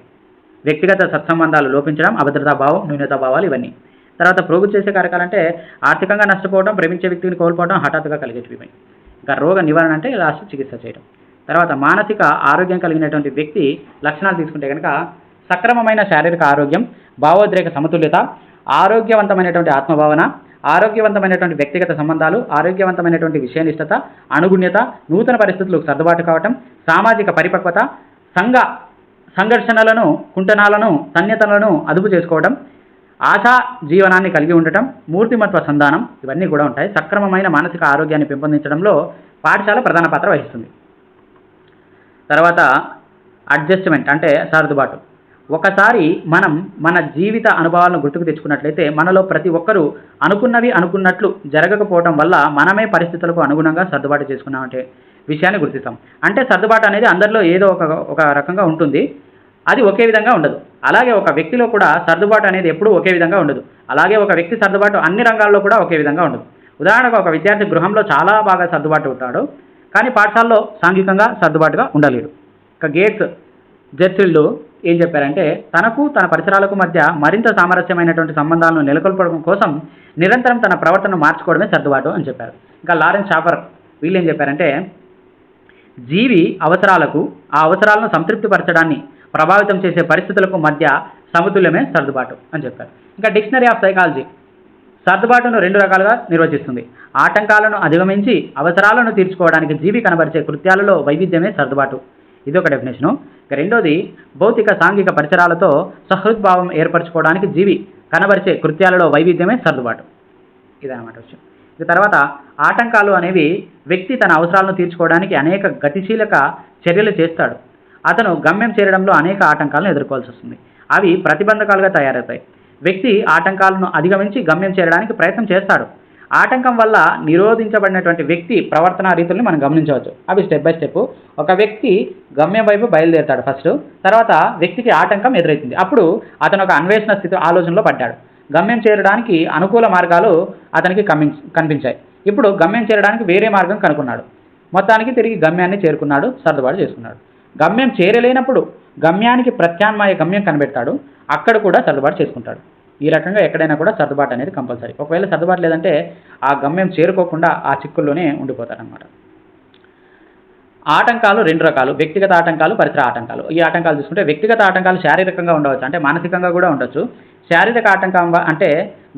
వ్యక్తిగత సత్సంబంధాలు లోపించడం, అభద్రతా భావం, న్యూనతా భావాలు ఇవన్నీ. తర్వాత ప్రోగు చేసే కారకాలు అంటే ఆర్థికంగా నష్టపోవడం, ప్రేమించే వ్యక్తిని కోల్పోవడం, హఠాత్తుగా కలిగేటివి. ఇంకా రోగ నివారణ అంటే లాస్ట్ చికిత్స చేయడం. తర్వాత మానసిక ఆరోగ్యం కలిగినటువంటి వ్యక్తి లక్షణాలు తీసుకుంటే కనుక సక్రమమైన శారీరక ఆరోగ్యం, భావోద్రేక సమతుల్యత, ఆరోగ్యవంతమైనటువంటి ఆత్మభావన, ఆరోగ్యవంతమైనటువంటి వ్యక్తిగత సంబంధాలు, ఆరోగ్యవంతమైనటువంటి విషయనిష్టత, అనుగుణ్యత, నూతన పరిస్థితులకు సర్దుబాటు కావటం, సామాజిక పరిపక్వత, సంఘర్షణలను, కుంటనాలను, తన్యతలను అదుపు చేసుకోవడం, ఆశా జీవనాన్ని కలిగి ఉండటం, మూర్తిమత్వ సంధానం ఇవన్నీ కూడా ఉంటాయి. సక్రమమైన మానసిక ఆరోగ్యాన్ని పెంపొందించడంలో పాఠశాల ప్రధాన పాత్ర వహిస్తుంది. తర్వాత అడ్జస్ట్మెంట్ అంటే సర్దుబాటు. ఒకసారి మనం మన జీవిత అనుభవాలను గుర్తుకు తెచ్చుకున్నట్లయితే మనలో ప్రతి ఒక్కరూ అనుకున్నవి అనుకున్నట్లు జరగకపోవడం వల్ల మనమే పరిస్థితులకు అనుగుణంగా సర్దుబాటు చేసుకున్నామంటే విషయాన్ని గుర్తిస్తాం. అంటే సర్దుబాటు అనేది అందరిలో ఏదో ఒక రకంగా ఉంటుంది, అది ఒకే విధంగా ఉండదు. అలాగే ఒక వ్యక్తిలో కూడా సర్దుబాటు అనేది ఎప్పుడూ ఒకే విధంగా ఉండదు. అలాగే ఒక వ్యక్తి సర్దుబాటు అన్ని రంగాల్లో కూడా ఒకే విధంగా ఉండదు. ఉదాహరణకు ఒక విద్యార్థి గృహంలో చాలా బాగా సర్దుబాటు ఉంటాడు, కానీ పాఠశాలలో సాంఘికంగా సర్దుబాటుగా ఉండలేడు. ఇక గేట్స్ జెర్సిల్డ్ ఏం చెప్పారంటే తనకు తన పరిసరాలకు మధ్య మరింత సామరస్యమైనటువంటి సంబంధాలను నెలకొల్పడం కోసం నిరంతరం తన ప్రవర్తనను మార్చుకోవడమే సర్దుబాటు అని చెప్పారు. ఇంకా లారెన్స్ షాఫర్ వీళ్ళు ఏం చెప్పారంటే జీవి అవసరాలకు ఆ అవసరాలను సంతృప్తిపరచడాన్ని ప్రభావితం చేసే పరిస్థితులకు మధ్య సమతుల్యమే సర్దుబాటు అని చెప్పారు. ఇంకా డిక్షనరీ ఆఫ్ సైకాలజీ సర్దుబాటును 2 రకాలుగా నిర్వచిస్తుంది. ఆటంకాలను అధిగమించి అవసరాలను తీర్చుకోవడానికి జీవి కనబరిచే కృత్యాలలో వైవిధ్యమే సర్దుబాటు, ఇది ఒక డెఫినేషను. ఇక రెండోది భౌతిక సాంఘిక పరిసరాలతో సహృద్భావం ఏర్పరచుకోవడానికి జీవి కనబరిచే కృత్యాలలో వైవిధ్యమే సర్దుబాటు, ఇదన్నమాట విషయం. ఇక తర్వాత ఆటంకాలు అనేవి వ్యక్తి తన అవసరాలను తీర్చుకోవడానికి అనేక గతిశీలక చర్యలు చేస్తాడు. అతను గమ్యం చేరడంలో అనేక ఆటంకాలను ఎదుర్కోవాల్సి వస్తుంది, అవి ప్రతిబంధకాలుగా తయారవుతాయి. వ్యక్తి ఆటంకాలను అధిగమించి గమ్యం చేరడానికి ప్రయత్నం చేస్తాడు. ఆటంకం వల్ల నిరోధించబడినటువంటి వ్యక్తి ప్రవర్తన రీతుల్ని మనం గమనించవచ్చు. అవి స్టెప్ బై స్టెప్. ఒక వ్యక్తి గమ్యం వైపు బయలుదేరుతాడు ఫస్ట్, తర్వాత వ్యక్తికి ఆటంకం ఎదురవుతుంది, అప్పుడు అతను ఒక అన్వేషణ స్థితి ఆలోచనలో పడ్డాడు. గమ్యం చేరడానికి అనుకూల మార్గాలు అతనికి కనిపించాయి. ఇప్పుడు గమ్యం చేరడానికి వేరే మార్గం కనుక్కున్నాడు. మొత్తానికి తిరిగి గమ్యాన్ని చేరుకున్నాడు, సర్దుబాటు చేసుకున్నాడు. గమ్యం చేరలేనప్పుడు గమ్యానికి ప్రత్యామ్నాయ గమ్యం కనిపెడతాడు, అక్కడ కూడా సర్దుబాటు చేసుకుంటాడు. ఈ రకంగా ఎక్కడైనా కూడా సర్దుబాటు అనేది కంపల్సరీ. ఒకవేళ సర్దుబాటు లేదంటే ఆ గమ్యం చేరుకోకుండా ఆ చిక్కుల్లోనే ఉండిపోతారనమాట. ఆటంకాలు 2 రకాలు, వ్యక్తిగత ఆటంకాలు, పరిసర ఆటంకాలు. ఈ ఆటంకాలు చూసుకుంటే వ్యక్తిగత ఆటంకాలు శారీరకంగా ఉండవచ్చు, అంటే మానసికంగా కూడా ఉండొచ్చు. శారీరక ఆటంకం అంటే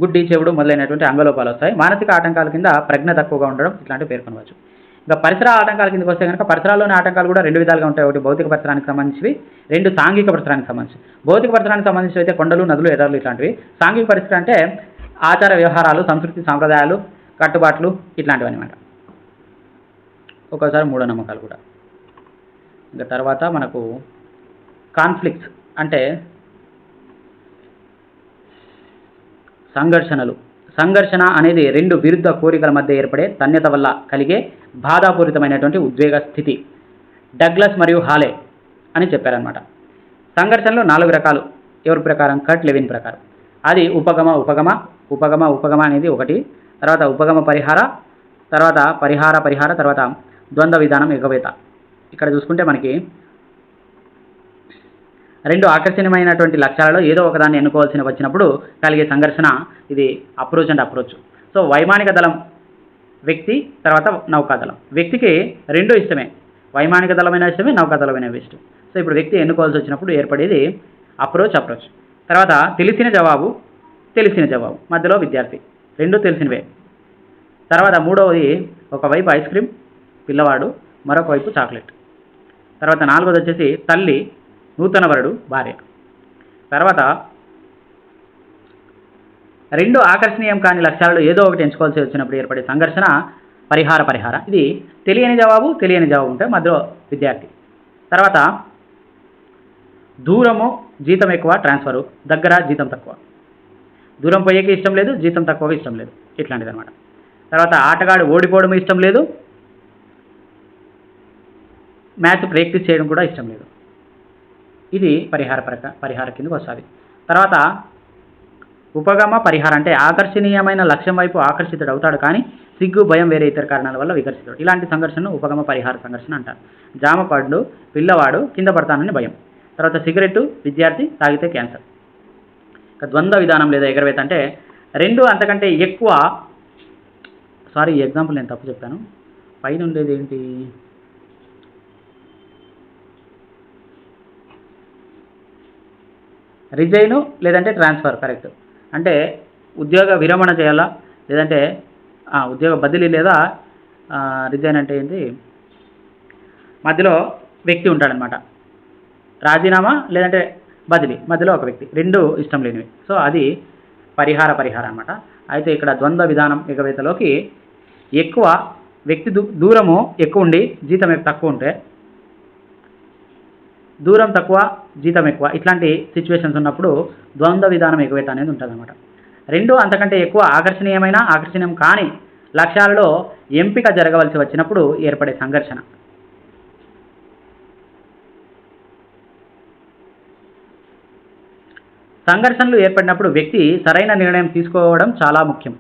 గుడ్డి, చెవుడు మొదలైనటువంటి అంగలోపాలు వస్తాయి. మానసిక ఆటంకాల కింద ప్రజ్ఞ తక్కువగా ఉండడం ఇట్లాంటివి పేర్కొనవచ్చు. ఇంకా పరిసర ఆటంకాల కిందకి వస్తే కనుక పరిసరాల్లోని ఆటంకాలు కూడా 2 విధాలుగా ఉంటాయి. ఒకటి భౌతిక పరిసరానికి సంబంధించి, 2 సాంఘిక పరిసరానికి సంబంధించి. భౌతిక పరిసరానికి సంబంధించి అయితే కొండలు, నదులు, ఎర్రలు ఇట్లాంటివి. సాంఘిక పరిసరం అంటే ఆచార వ్యవహారాలు, సంస్కృతి, సాంప్రదాయాలు, కట్టుబాట్లు ఇట్లాంటివి అనమాట. ఒక్కోసారి మూఢనమ్మకాలు కూడా. ఇంకా తర్వాత మనకు కాన్ఫ్లిక్ట్స్ అంటే సంఘర్షణలు. సంఘర్షణ అనేది రెండు విరుద్ధ కోరికల మధ్య ఏర్పడే తన్యత వల్ల కలిగే బాధాపూరితమైనటువంటి ఉద్వేగ స్థితి. డగ్లస్ మరియు హాలే అని చెప్పారనమాట. సంఘర్షణలో 4 రకాలు. ఎవరి ప్రకారం? కట్ లెవిన్ ప్రకారం. అది ఉపగమ ఉపగమ ఉపగమ ఉపగమ అనేది ఒకటి, తర్వాత ఉపగమ పరిహార, తర్వాత పరిహార పరిహార, తర్వాత ద్వంద్వ విధానం ఎగవేత. ఇక్కడ చూసుకుంటే మనకి 2 ఆకర్షణీయమైనటువంటి లక్ష్యాలలో ఏదో ఒకదాన్ని ఎన్నుకోవాల్సి వచ్చినప్పుడు కలిగే సంఘర్షణ ఇది అప్రోచ్ అండ్ అప్రోచ్. సో వైమానిక దళం వ్యక్తి, తర్వాత నౌకాదళం. వ్యక్తికి 2 ఇష్టమే, వైమానిక దళమైన ఇష్టమే, నౌకాదళమైన ఇష్టం. సో ఇప్పుడు వ్యక్తి ఎన్నుకోవాల్సి వచ్చినప్పుడు ఏర్పడేది అప్రోచ్. తర్వాత తెలిసిన జవాబు మధ్యలో విద్యార్థి, 2 తెలిసినవే. తర్వాత మూడవది ఒకవైపు ఐస్ క్రీమ్ పిల్లవాడు, మరొక వైపు చాక్లెట్. తర్వాత 4వది వచ్చేసి తల్లి, నూతన వరుడు, భార్య. తర్వాత 2 ఆకర్షణీయం కాని లక్ష్యాలలో ఏదో ఒకటి ఎంచుకోవాల్సి వచ్చినప్పుడు ఏర్పడే సంఘర్షణ పరిహార. ఇది తెలియని జవాబు ఉంటే మధ్యలో విద్యార్థి. తర్వాత దూరము జీతం ఎక్కువ, ట్రాన్స్ఫరు దగ్గర జీతం తక్కువ. దూరం పోయేకి ఇష్టం లేదు, జీతం తక్కువగా ఇష్టం లేదు, ఇట్లాంటిది అనమాట. తర్వాత ఆటగాడు ఓడిపోవడం ఇష్టం లేదు, మ్యాచ్ ప్రాక్టీస్ చేయడం కూడా ఇష్టం లేదు. ఇది పరిహార కిందకు వస్తుంది. తర్వాత ఉపగమ పరిహార అంటే ఆకర్షణీయమైన లక్ష్యం వైపు ఆకర్షితుడు అవుతాడు, కానీ సిగ్గు భయం వేరే ఇతర కారణాల వల్ల వికర్షితుడు. ఇలాంటి సంఘర్షణను ఉపగమ పరిహార సంఘర్షణ అంటారు. జామ పండు పిల్లవాడు, కింద పడతానని భయం. తర్వాత సిగరెట్టు విద్యార్థి, తాగితే క్యాన్సర్. ఇక ద్వంద్వ విధానం లేదా ఎగరవేత అంటే 2 అంతకంటే ఎక్కువ, ఈ ఎగ్జాంపుల్ నేను తప్పు చెప్పాను, పైన ఉండేది ఏంటి, రిజైను లేదంటే ట్రాన్స్ఫర్. కరెక్ట్. అంటే ఉద్యోగ విరమణ చేయాలా, లేదంటే ఉద్యోగ బదిలీ, లేదా రిజైన్ అంటే ఏంటి, మధ్యలో వ్యక్తి ఉంటాడనమాట. రాజీనామా లేదంటే బదిలీ, మధ్యలో ఒక వ్యక్తి, 2 ఇష్టం లేనివి. సో అది పరిహార అనమాట. అయితే ఇక్కడ ద్వంద్వ విధానం ఎగవేతలోకి ఎక్కువ వ్యక్తి దూరము ఎక్కువ ఉండి జీతం తక్కువ ఉంటే, దూరం తక్కువ జీతం ఎక్కువ, ఇట్లాంటి సిచ్యువేషన్స్ ఉన్నప్పుడు ద్వంద్వ విధానం ఎగవేత అనేది ఉంటుంది అనమాట. 2 అంతకంటే ఎక్కువ ఆకర్షణీయం కాని లక్ష్యాలలో ఎంపిక జరగవలసి వచ్చినప్పుడు ఏర్పడే సంఘర్షణ. సంఘర్షణలు ఏర్పడినప్పుడు వ్యక్తి సరైన నిర్ణయం తీసుకోవడం చాలా ముఖ్యం.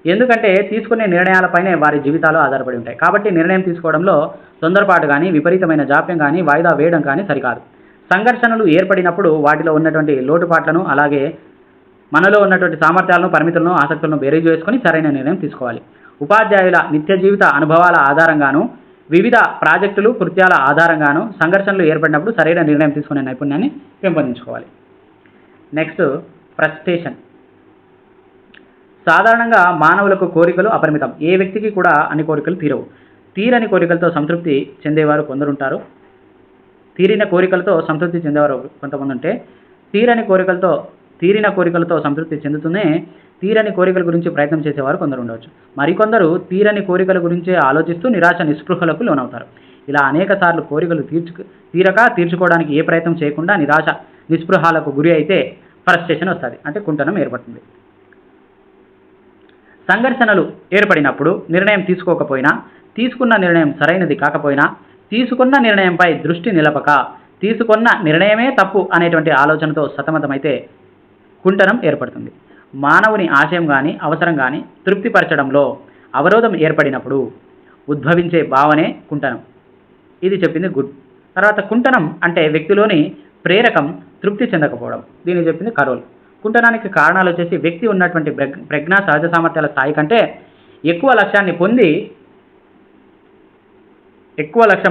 ఎందుకంటే తీసుకునే నిర్ణయాలపైనే వారి జీవితాలు ఆధారపడి ఉంటాయి. కాబట్టి నిర్ణయం తీసుకోవడంలో తొందరపాటు కానీ, విపరీతమైన జాప్యం కానీ, వాయిదా వేయడం కానీ సరికాదు. సంఘర్షణలు ఏర్పడినప్పుడు వాటిలో ఉన్నటువంటి లోటుపాట్లను, అలాగే మనలో ఉన్నటువంటి సామర్థ్యాలను, పరిమితులను, ఆసక్తులను బేరీజు వేసుకొని సరైన నిర్ణయం తీసుకోవాలి. ఉపాధ్యాయుల నిత్య జీవిత అనుభవాల ఆధారంగాను, వివిధ ప్రాజెక్టులు, కృత్యాల ఆధారంగాను సంఘర్షణలు ఏర్పడినప్పుడు సరైన నిర్ణయం తీసుకునే నైపుణ్యాన్ని పెంపొందించుకోవాలి. Next frustration. సాధారణంగా మానవులకు కోరికలు అపరిమితం. ఏ వ్యక్తికి కూడా అన్ని కోరికలు తీరవు. తీరని కోరికలతో సంతృప్తి చెందేవారు కొందరుంటారు. తీరిన కోరికలతో సంతృప్తి చెందేవారు కొంతమంది ఉంటే, తీరిన కోరికలతో సంతృప్తి చెందుతూనే తీరని కోరికల గురించి ప్రయత్నం చేసేవారు కొందరు ఉండవచ్చు. మరికొందరు తీరని కోరికల గురించే ఆలోచిస్తూ నిరాశ నిస్పృహలకు లోనవుతారు. ఇలా అనేక సార్లు కోరికలు తీర్చుకోవడానికి ఏ ప్రయత్నం చేయకుండా నిరాశ నిస్పృహాలకు గురి అయితే ఫ్రస్ట్రేషన్ వస్తుంది, అంటే కుంటనం ఏర్పడుతుంది. సంఘర్షణలు ఏర్పడినప్పుడు నిర్ణయం తీసుకోకపోయినా, తీసుకున్న నిర్ణయం సరైనది కాకపోయినా, తీసుకున్న నిర్ణయంపై దృష్టి నిలపక తీసుకున్న నిర్ణయమే తప్పు అనేటువంటి ఆలోచనతో సతమతమైతే కుంటనం ఏర్పడుతుంది. మానవుని ఆశయం కానీ, అవసరం కానీ తృప్తిపరచడంలో అవరోధం ఏర్పడినప్పుడు ఉద్భవించే భావనే కుంటనం. ఇది చెప్పింది గుడ్. తర్వాత కుంటనం అంటే వ్యక్తిలోని ప్రేరకం తృప్తి చెందకపోవడం. దీన్ని చెప్పింది కరోల్. కుంటనానికి కారణాలు వచ్చేసి వ్యక్తి ఉన్నటువంటి ప్రజ్ఞా సహజ సామర్థ్యాల స్థాయి కంటే ఎక్కువ లక్ష్యం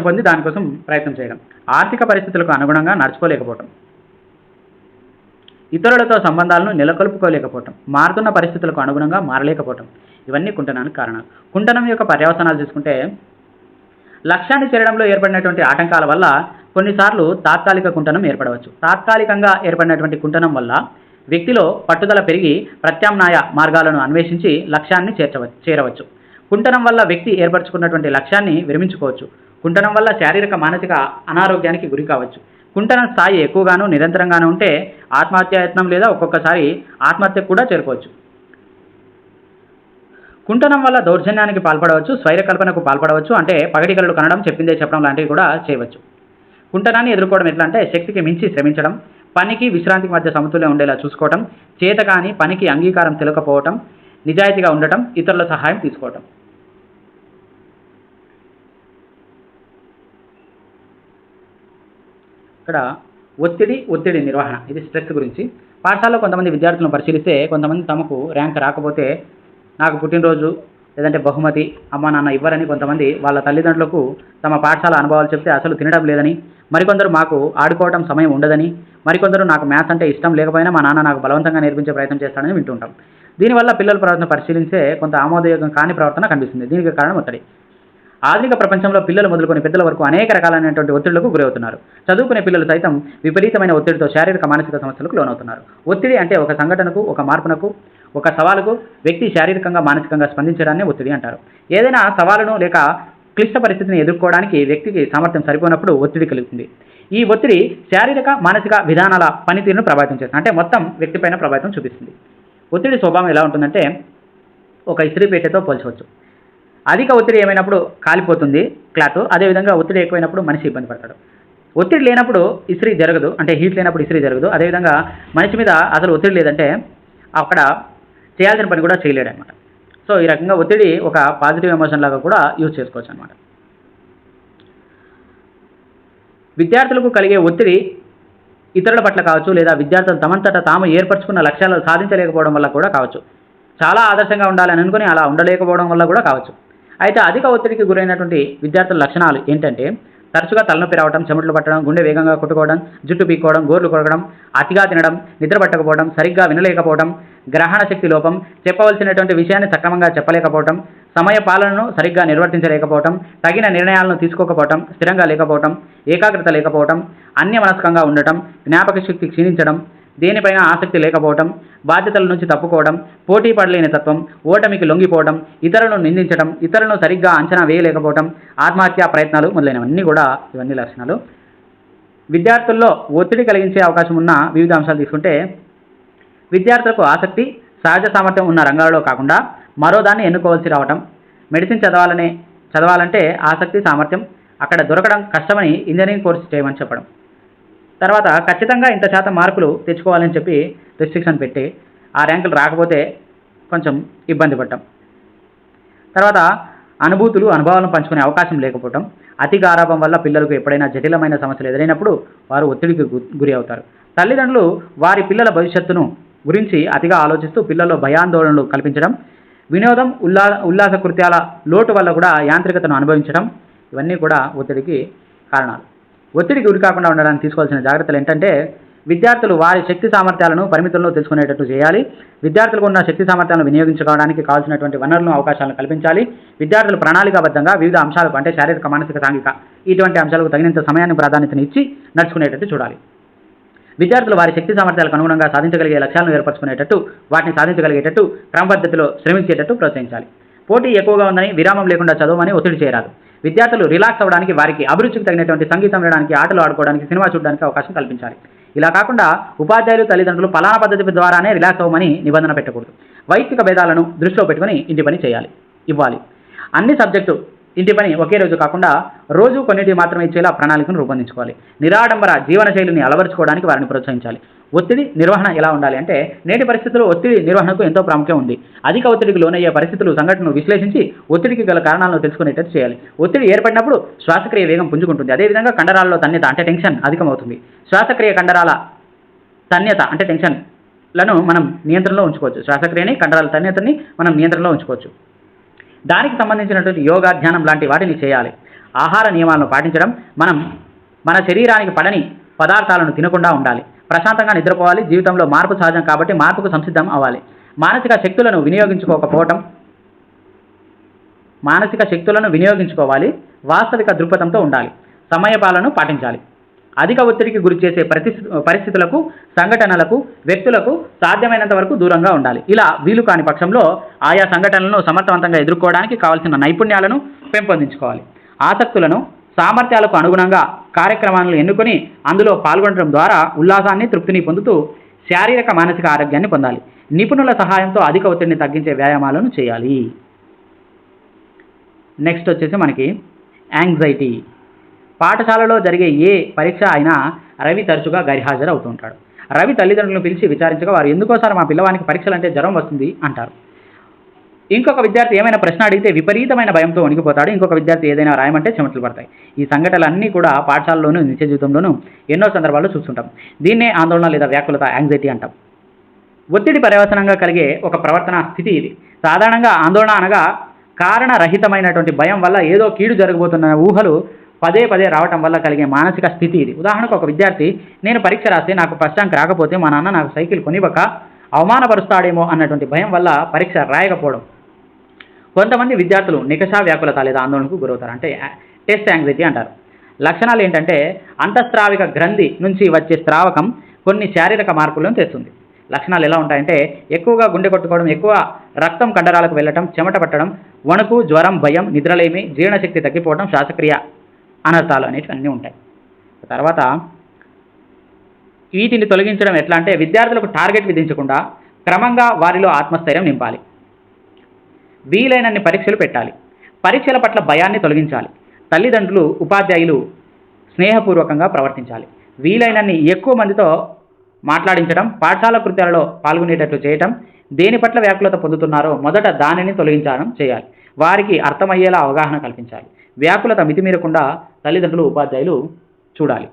పొంది దానికోసం ప్రయత్నం చేయడం, ఆర్థిక పరిస్థితులకు అనుగుణంగా నడుచుకోలేకపోవటం, ఇతరులతో సంబంధాలను నెలకొల్పుకోలేకపోవటం, మారుతున్న పరిస్థితులకు అనుగుణంగా మారలేకపోవటం, ఇవన్నీ కుంటనానికి కారణాలు. కుంటనం యొక్క పర్యవసానాలు చూసుకుంటే, లక్ష్యాన్ని చేరడంలో ఏర్పడినటువంటి ఆటంకాల వల్ల కొన్నిసార్లు తాత్కాలిక కుంటనం ఏర్పడవచ్చు. తాత్కాలికంగా ఏర్పడినటువంటి కుంటనం వల్ల వ్యక్తిలో పట్టుదల పెరిగి ప్రత్యామ్నాయ మార్గాలను అన్వేషించి లక్ష్యాన్ని చేరవచ్చు. కుంటనం వల్ల వ్యక్తి ఏర్పరచుకున్నటువంటి లక్ష్యాన్ని విరమించుకోవచ్చు. కుంటనం వల్ల శారీరక మానసిక అనారోగ్యానికి గురి కావచ్చు. కుంటనం స్థాయి ఎక్కువగాను నిరంతరంగాను ఉంటే ఆత్మహత్యాయత్నం లేదా ఒక్కొక్కసారి ఆత్మహత్యకు కూడా చేరుకోవచ్చు. కుంటనం వల్ల దౌర్జన్యానికి పాల్పడవచ్చు, స్వైరకల్పనకు పాల్పడవచ్చు, అంటే పగటి కలలు కనడం, చెప్పిందే చెప్పడం లాంటివి కూడా చేయవచ్చు. కుంటనాన్ని ఎదుర్కోవడం ఎట్లా అంటే శక్తికి మించి శ్రమించడం, పనికి విశ్రాంతికి మధ్య సమతుల్యం ఉండేలా చూసుకోవటం, చేతకాని పనికి అంగీకారం తెలకపోవటం, నిజాయితీగా ఉండటం, ఇతరుల సహాయం తీసుకోవటం. ఇక్కడ ఒత్తిడి నిర్వహణ, ఇది స్ట్రెస్ గురించి. పాఠశాలలో కొంతమంది విద్యార్థులను పరిశీలిస్తే కొంతమంది తమకు ర్యాంక్ రాకపోతే నాకు పుట్టినరోజు లేదంటే బహుమతి అమ్మా నాన్న ఇవ్వరని కొంతమంది వాళ్ళ తల్లిదండ్రులకు తమ పాఠశాల అనుభవాలు చెప్తే అసలు తినడం లేదని, మరికొందరు మాకు ఆడుకోవడం సమయం ఉండదని, మరికొందరు నాకు మ్యాథ్స్ అంటే ఇష్టం లేకపోయినా మా నాన్న నాకు బలవంతంగా నేర్పించే ప్రయత్నం చేస్తాడని వింటుంటాం. దీనివల్ల పిల్లల ప్రవర్తన పరిశీలిస్తే కొంత ఆమోదయోగం కాని ప్రవర్తన కనిపిస్తుంది. దీనికి కారణం ఒత్తిడి. ఆధునిక ప్రపంచంలో పిల్లలు మొదలుకొని పెద్దల వరకు అనేక రకాలైనటువంటి ఒత్తిళ్లకు గురవుతున్నారు. చదువుకునే పిల్లలు సైతం విపరీతమైన ఒత్తిడితో శారీరక మానసిక సమస్యలకు లోనవుతున్నారు. ఒత్తిడి అంటే ఒక సంఘటనకు, ఒక మార్పునకు, ఒక సవాలుకు వ్యక్తి శారీరకంగా మానసికంగా స్పందించడాన్ని ఒత్తిడి అంటారు. ఏదైనా సవాలును లేక క్లిష్ట పరిస్థితిని ఎదుర్కోవడానికి వ్యక్తికి సామర్థ్యం సరిపోయినప్పుడు ఒత్తిడి కలుగుతుంది. ఈ ఒత్తిడి శారీరక మానసిక విధానాల పనితీరును ప్రభావితం చేస్తుంది, అంటే మొత్తం వ్యక్తిపైన ప్రభావితం చూపిస్తుంది. ఒత్తిడి స్వభావం ఎలా ఉంటుందంటే ఒక ఇస్త్రీపేటతో పోల్చవచ్చు. అధిక ఒత్తిడి ఏమైనప్పుడు కాలిపోతుంది క్లాత్, అదేవిధంగా ఒత్తిడి ఎక్కువైనప్పుడు మనిషి ఇబ్బంది పడతాడు. ఒత్తిడి లేనప్పుడు ఇస్త్రీ జరగదు, అంటే హీట్ లేనప్పుడు ఇస్త్రీ జరగదు. అదేవిధంగా మనిషి మీద అసలు ఒత్తిడి లేదంటే అక్కడ చేయాల్సిన పని కూడా చేయలేడు అనమాట. సో ఈ రకంగా ఒత్తిడి ఒక పాజిటివ్ ఎమోషన్ లాగా కూడా యూజ్ చేసుకోవచ్చు అనమాట. విద్యార్థులకు కలిగే ఒత్తిడి ఇతరుల పట్ల కావచ్చు, లేదా విద్యార్థులు తమంతటా తాము ఏర్పరచుకున్న లక్ష్యాలు సాధించలేకపోవడం వల్ల కూడా కావచ్చు. చాలా ఆదర్శంగా ఉండాలని అనుకుని అలా ఉండలేకపోవడం వల్ల కూడా కావచ్చు. అయితే అధిక ఒత్తిడికి గురైనటువంటి విద్యార్థుల లక్షణాలు ఏంటంటే తరచుగా తలనొప్పి రావడం, చెమటలు పట్టడం, గుండె వేగంగా కొట్టుకోవడం, జుట్టు పీక్కోవడం, గోర్లు కొరగడం, అతిగా తినడం, నిద్ర పట్టకపోవడం, సరిగ్గా వినలేకపోవడం, గ్రహణ శక్తి లోపం, చెప్పవలసినటువంటి విషయాన్ని సక్రమంగా చెప్పలేకపోవడం, సమయ పాలనను సరిగ్గా నిర్వర్తించలేకపోవడం, తగిన నిర్ణయాలను తీసుకోకపోవడం, స్థిరంగా లేకపోవడం, ఏకాగ్రత లేకపోవడం, అన్యమనస్కంగా ఉండటం, జ్ఞాపక శక్తి క్షీణించడం, దేనిపైన ఆసక్తి లేకపోవడం, బాధ్యతల నుంచి తప్పుకోవడం, పోటీ పడలేని తత్వం, ఓటమికి లొంగిపోవడం, ఇతరులను నిందించడం, ఇతరులను సరిగ్గా అంచనా వేయలేకపోవడం, ఆత్మహత్యా ప్రయత్నాలు మొదలైనవన్నీ కూడా ఇవన్నీ లక్షణాలు. విద్యార్థుల్లో ఒత్తిడి కలిగించే అవకాశం ఉన్న వివిధ అంశాలు తీసుకుంటే విద్యార్థులకు ఆసక్తి, సహజ సామర్థ్యం ఉన్న రంగాలలో కాకుండా మరో దాన్ని ఎన్నుకోవాల్సి రావటం, మెడిసిన్ చదవాలంటే ఆసక్తి సామర్థ్యం అక్కడ దొరకడం కష్టమని ఇంజనీరింగ్ కోర్సు చేయమని చెప్పడం, తర్వాత ఖచ్చితంగా ఇంత శాతం మార్కులు తెచ్చుకోవాలని చెప్పి రెస్ట్రిక్షన్ పెట్టి ఆ ర్యాంకులు రాకపోతే కొంచెం ఇబ్బంది పడటం, తర్వాత అనుభవాలను పంచుకునే అవకాశం లేకపోవడం, అతి గారాభం వల్ల పిల్లలకు ఎప్పుడైనా జటిలమైన సమస్యలు ఎదురైనప్పుడు వారు ఒత్తిడికి గురి అవుతారు. తల్లిదండ్రులు వారి పిల్లల భవిష్యత్తును గురించి అతిగా ఆలోచిస్తూ పిల్లల్లో భయాందోళనలు కల్పించడం, వినోదం, ఉల్లాస కృత్యాల లోటు వల్ల కూడా యాంత్రికతను అనుభవించడం, ఇవన్నీ కూడా ఒత్తిడికి కారణాలు. ఒత్తిడికి గురి కాకుండా ఉండడానికి తీసుకోవాల్సిన జాగ్రత్తలు ఏంటంటే విద్యార్థులు వారి శక్తి సామర్థ్యాలను పరిమితుల్లో తెలుసుకునేటట్టు చేయాలి. విద్యార్థులకు ఉన్న శక్తి సామర్థ్యాలను వినియోగించుకోవడానికి కావాల్సినటువంటి వనరులను, అవకాశాలను కల్పించాలి. విద్యార్థులు ప్రణాళికాబద్ధంగా వివిధ అంశాలకు, అంటే శారీరక, మానసిక, సాంఘిక ఇటువంటి అంశాలకు తగినంత సమయాన్ని ప్రాధాన్యతను ఇచ్చి నడుచుకునేటట్టు చూడాలి. విద్యార్థులు వారి శక్తి సామర్థ్యాలకు అనుగుణంగా సాధించగలిగే లక్ష్యాలను ఏర్పరచుకునేటట్టు, వాటిని సాధించగలిగేటట్టు క్రమపద్ధతిలో శ్రమించేటట్టు ప్రోత్సహించాలి. పోటీ ఎక్కువగా ఉందని విరామం లేకుండా చదవమని ఒత్తిడి చేయరాదు. విద్యార్థులు రిలాక్స్ అవ్వడానికి, వారికి అభిరుచికి తగినటువంటి సంగీతం వినడానికి, ఆటలు ఆడుకోవడానికి, సినిమా చూడడానికి అవకాశం కల్పించాలి. ఇలా కాకుండా ఉపాధ్యాయులు, తల్లిదండ్రులు ఫలానా పద్ధతి ద్వారానే రిలాక్స్ అవ్వమని నిబంధన పెట్టకూడదు. వైయక్తిక భేదాలను దృష్టిలో పెట్టుకుని ఇంటి పని ఇవ్వాలి. అన్ని సబ్జెక్టు ఇంటి పని ఒకే రోజు కాకుండా రోజు కొన్నిటి మాత్రమే ఇచ్చేలా ప్రణాళికను రూపొందించుకోవాలి. నిరాడంబర జీవనశైలిని అలవరుచుకోవడానికి వారిని ప్రోత్సహించాలి. ఒత్తిడి నిర్వహణ ఎలా ఉండాలి అంటే నేటి పరిస్థితుల్లో ఒత్తిడి నిర్వహణకు ఎంతో ప్రాముఖ్యం ఉంది. అధిక ఒత్తిడికి లోనయ్యే పరిస్థితులు, సంఘటనను విశ్లేషించి ఒత్తిడికి గల కారణాలను తెలుసుకునేటట్టు చేయాలి. ఒత్తిడి ఏర్పడినప్పుడు శ్వాసక్రియ వేగం పుంజుకుంటుంది. అదేవిధంగా కండరాల్లో తన్యత, అంటే టెన్షన్ అధికమవుతుంది. శ్వాసక్రియ కండరాల తన్యత, అంటే టెన్షన్లను మనం నియంత్రణలో ఉంచుకోవచ్చు. శ్వాసక్రియని, కండరాల తన్యతని మనం నియంత్రణలో ఉంచుకోవచ్చు. దానికి సంబంధించినటువంటి యోగా, ధ్యానం లాంటి వాటిని చేయాలి. ఆహార నియమాలను పాటించడం, మన శరీరానికి పడని పదార్థాలను తినకుండా ఉండాలి. ప్రశాంతంగా నిద్రపోవాలి. జీవితంలో మార్పు సహజం కాబట్టి మార్పుకు సంసిద్ధం అవ్వాలి. మానసిక శక్తులను వినియోగించుకోవాలి. వాస్తవిక దృక్పథంతో ఉండాలి. సమయపాలనను పాటించాలి. అధిక ఒత్తిడికి గురి చేసే పరిస్థితులకు, సంఘటనలకు, వ్యక్తులకు సాధ్యమైనంత వరకు దూరంగా ఉండాలి. ఇలా వీలు కాని పక్షంలో ఆయా సంఘటనలను సమర్థవంతంగా ఎదుర్కోవడానికి కావాల్సిన నైపుణ్యాలను పెంపొందించుకోవాలి. ఆసక్తులను సామర్థ్యాలకు అనుగుణంగా కార్యక్రమాలను ఎన్నుకొని అందులో పాల్గొనడం ద్వారా ఉల్లాసాన్ని, తృప్తిని పొందుతూ శారీరక మానసిక ఆరోగ్యాన్ని పొందాలి. నిపుణుల సహాయంతో అధిక ఒత్తిడిని తగ్గించే వ్యాయామాలను చేయాలి. నెక్స్ట్ వచ్చేసి మనకి యాంగ్జైటీ. పాఠశాలలో జరిగే ఏ పరీక్ష అయినా రవి తరచుగా గైర్హాజరు అవుతూ ఉంటాడు. రవి తల్లిదండ్రులను పిలిచి విచారించగా వారు ఎందుకోసారి మా పిల్లవానికి పరీక్షలు అంటే జ్వరం వస్తుంది అంటారు. ఇంకొక విద్యార్థి ఏమైనా ప్రశ్న అడిగితే విపరీతమైన భయంతో వణికిపోతాడు. ఇంకొక విద్యార్థి ఏదైనా రాయమంటే చెమటలు పడతాయి. ఈ సంఘటనలన్నీ కూడా పాఠశాలలోనూ నిత్య జీవితంలోనూ ఎన్నో సందర్భాల్లో చూస్తుంటాం. దీన్నే ఆందోళన లేదా వ్యాకులత, యాంగ్జైటీ అంటాం. ఒత్తిడి పర్యవసనంగా కలిగే ఒక ప్రవర్తన స్థితి ఇది. సాధారణంగా ఆందోళన అనగా కారణరహితమైనటువంటి భయం వల్ల ఏదో కీడు జరగబోతున్న ఊహలు పదే పదే రావటం వల్ల కలిగే మానసిక స్థితి ఇది. ఉదాహరణకు ఒక విద్యార్థి, నేను పరీక్ష రాస్తే నాకు ఫస్ట్ ర్యాంక్ రాకపోతే మా నాన్న నాకు సైకిల్ కొనివ్వక అవమానపరుస్తాడేమో అన్నటువంటి భయం వల్ల పరీక్ష రాయకపోవడం. కొంతమంది విద్యార్థులు నికషా వ్యాకులత లేదా ఆందోళనకు గురవుతారు, అంటే టెస్ట్ యాంగ్జైటీ అంటారు. లక్షణాలు ఏంటంటే అంతఃస్రావిక గ్రంథి నుంచి వచ్చే స్రావకం కొన్ని శారీరక మార్పులను తెస్తుంది. లక్షణాలు ఎలా ఉంటాయంటే ఎక్కువగా గుండె కొట్టుకోవడం, ఎక్కువ రక్తం కండరాలకు వెళ్ళటం, చెమట పట్టడం, వణుకు, జ్వరం, భయం, నిద్రలేమి, జీర్ణశక్తి తగ్గిపోవడం, శ్వాసక్రియ అనర్థాలు అనేవి అన్నీ ఉంటాయి. తర్వాత వీటిని తొలగించడం ఎట్లా అంటే విద్యార్థులకు టార్గెట్ విధించకుండా క్రమంగా వారిలో ఆత్మస్థైర్యం నింపాలి. వీలైనన్ని పరీక్షలు పెట్టాలి. పరీక్షల పట్ల భయాన్ని తొలగించాలి. తల్లిదండ్రులు, ఉపాధ్యాయులు స్నేహపూర్వకంగా ప్రవర్తించాలి. వీలైనన్ని ఎక్కువ మందితో మాట్లాడించడం, పాఠశాల కృత్యాలలో పాల్గొనేటట్లు చేయటం, దేని పట్ల వ్యాకులత పొందుతున్నారో మొదట దానిని తొలగించడం చేయాలి. వారికి అర్థమయ్యేలా అవగాహన కల్పించాలి. వ్యాకులత మితిమీరకుండా తల్లిదండ్రులు, ఉపాధ్యాయులు చూడాలి.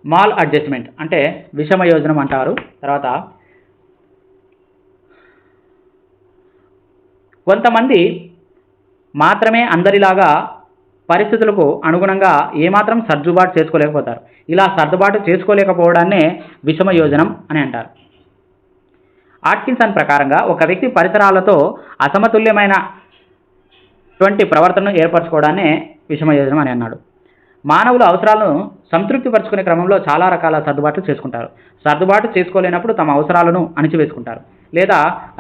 మాల్ అడ్జస్ట్మెంట్ అంటే విషమయోజనం అంటారు. తర్వాత కొంతమంది మాత్రమే అందరిలాగా పరిస్థితులకు అనుగుణంగా ఏమాత్రం సర్దుబాటు చేసుకోలేకపోతారు. ఇలా సర్దుబాటు చేసుకోలేకపోవడాన్నే విషమయోజనం అని అంటారు. ఆట్కిన్సన్ ప్రకారంగా ఒక వ్యక్తి పరిసరాలతో అసమతుల్యమైనటువంటి ప్రవర్తనను ఏర్పరచుకోవడాన్నే విషమయోజనం అని అన్నాడు. మానవుల అవసరాలను సంతృప్తిపరచుకునే క్రమంలో చాలా రకాల సర్దుబాట్లు చేసుకుంటారు. సర్దుబాటు చేసుకోలేనప్పుడు తమ అవసరాలను అణిచివేసుకుంటారు లేదా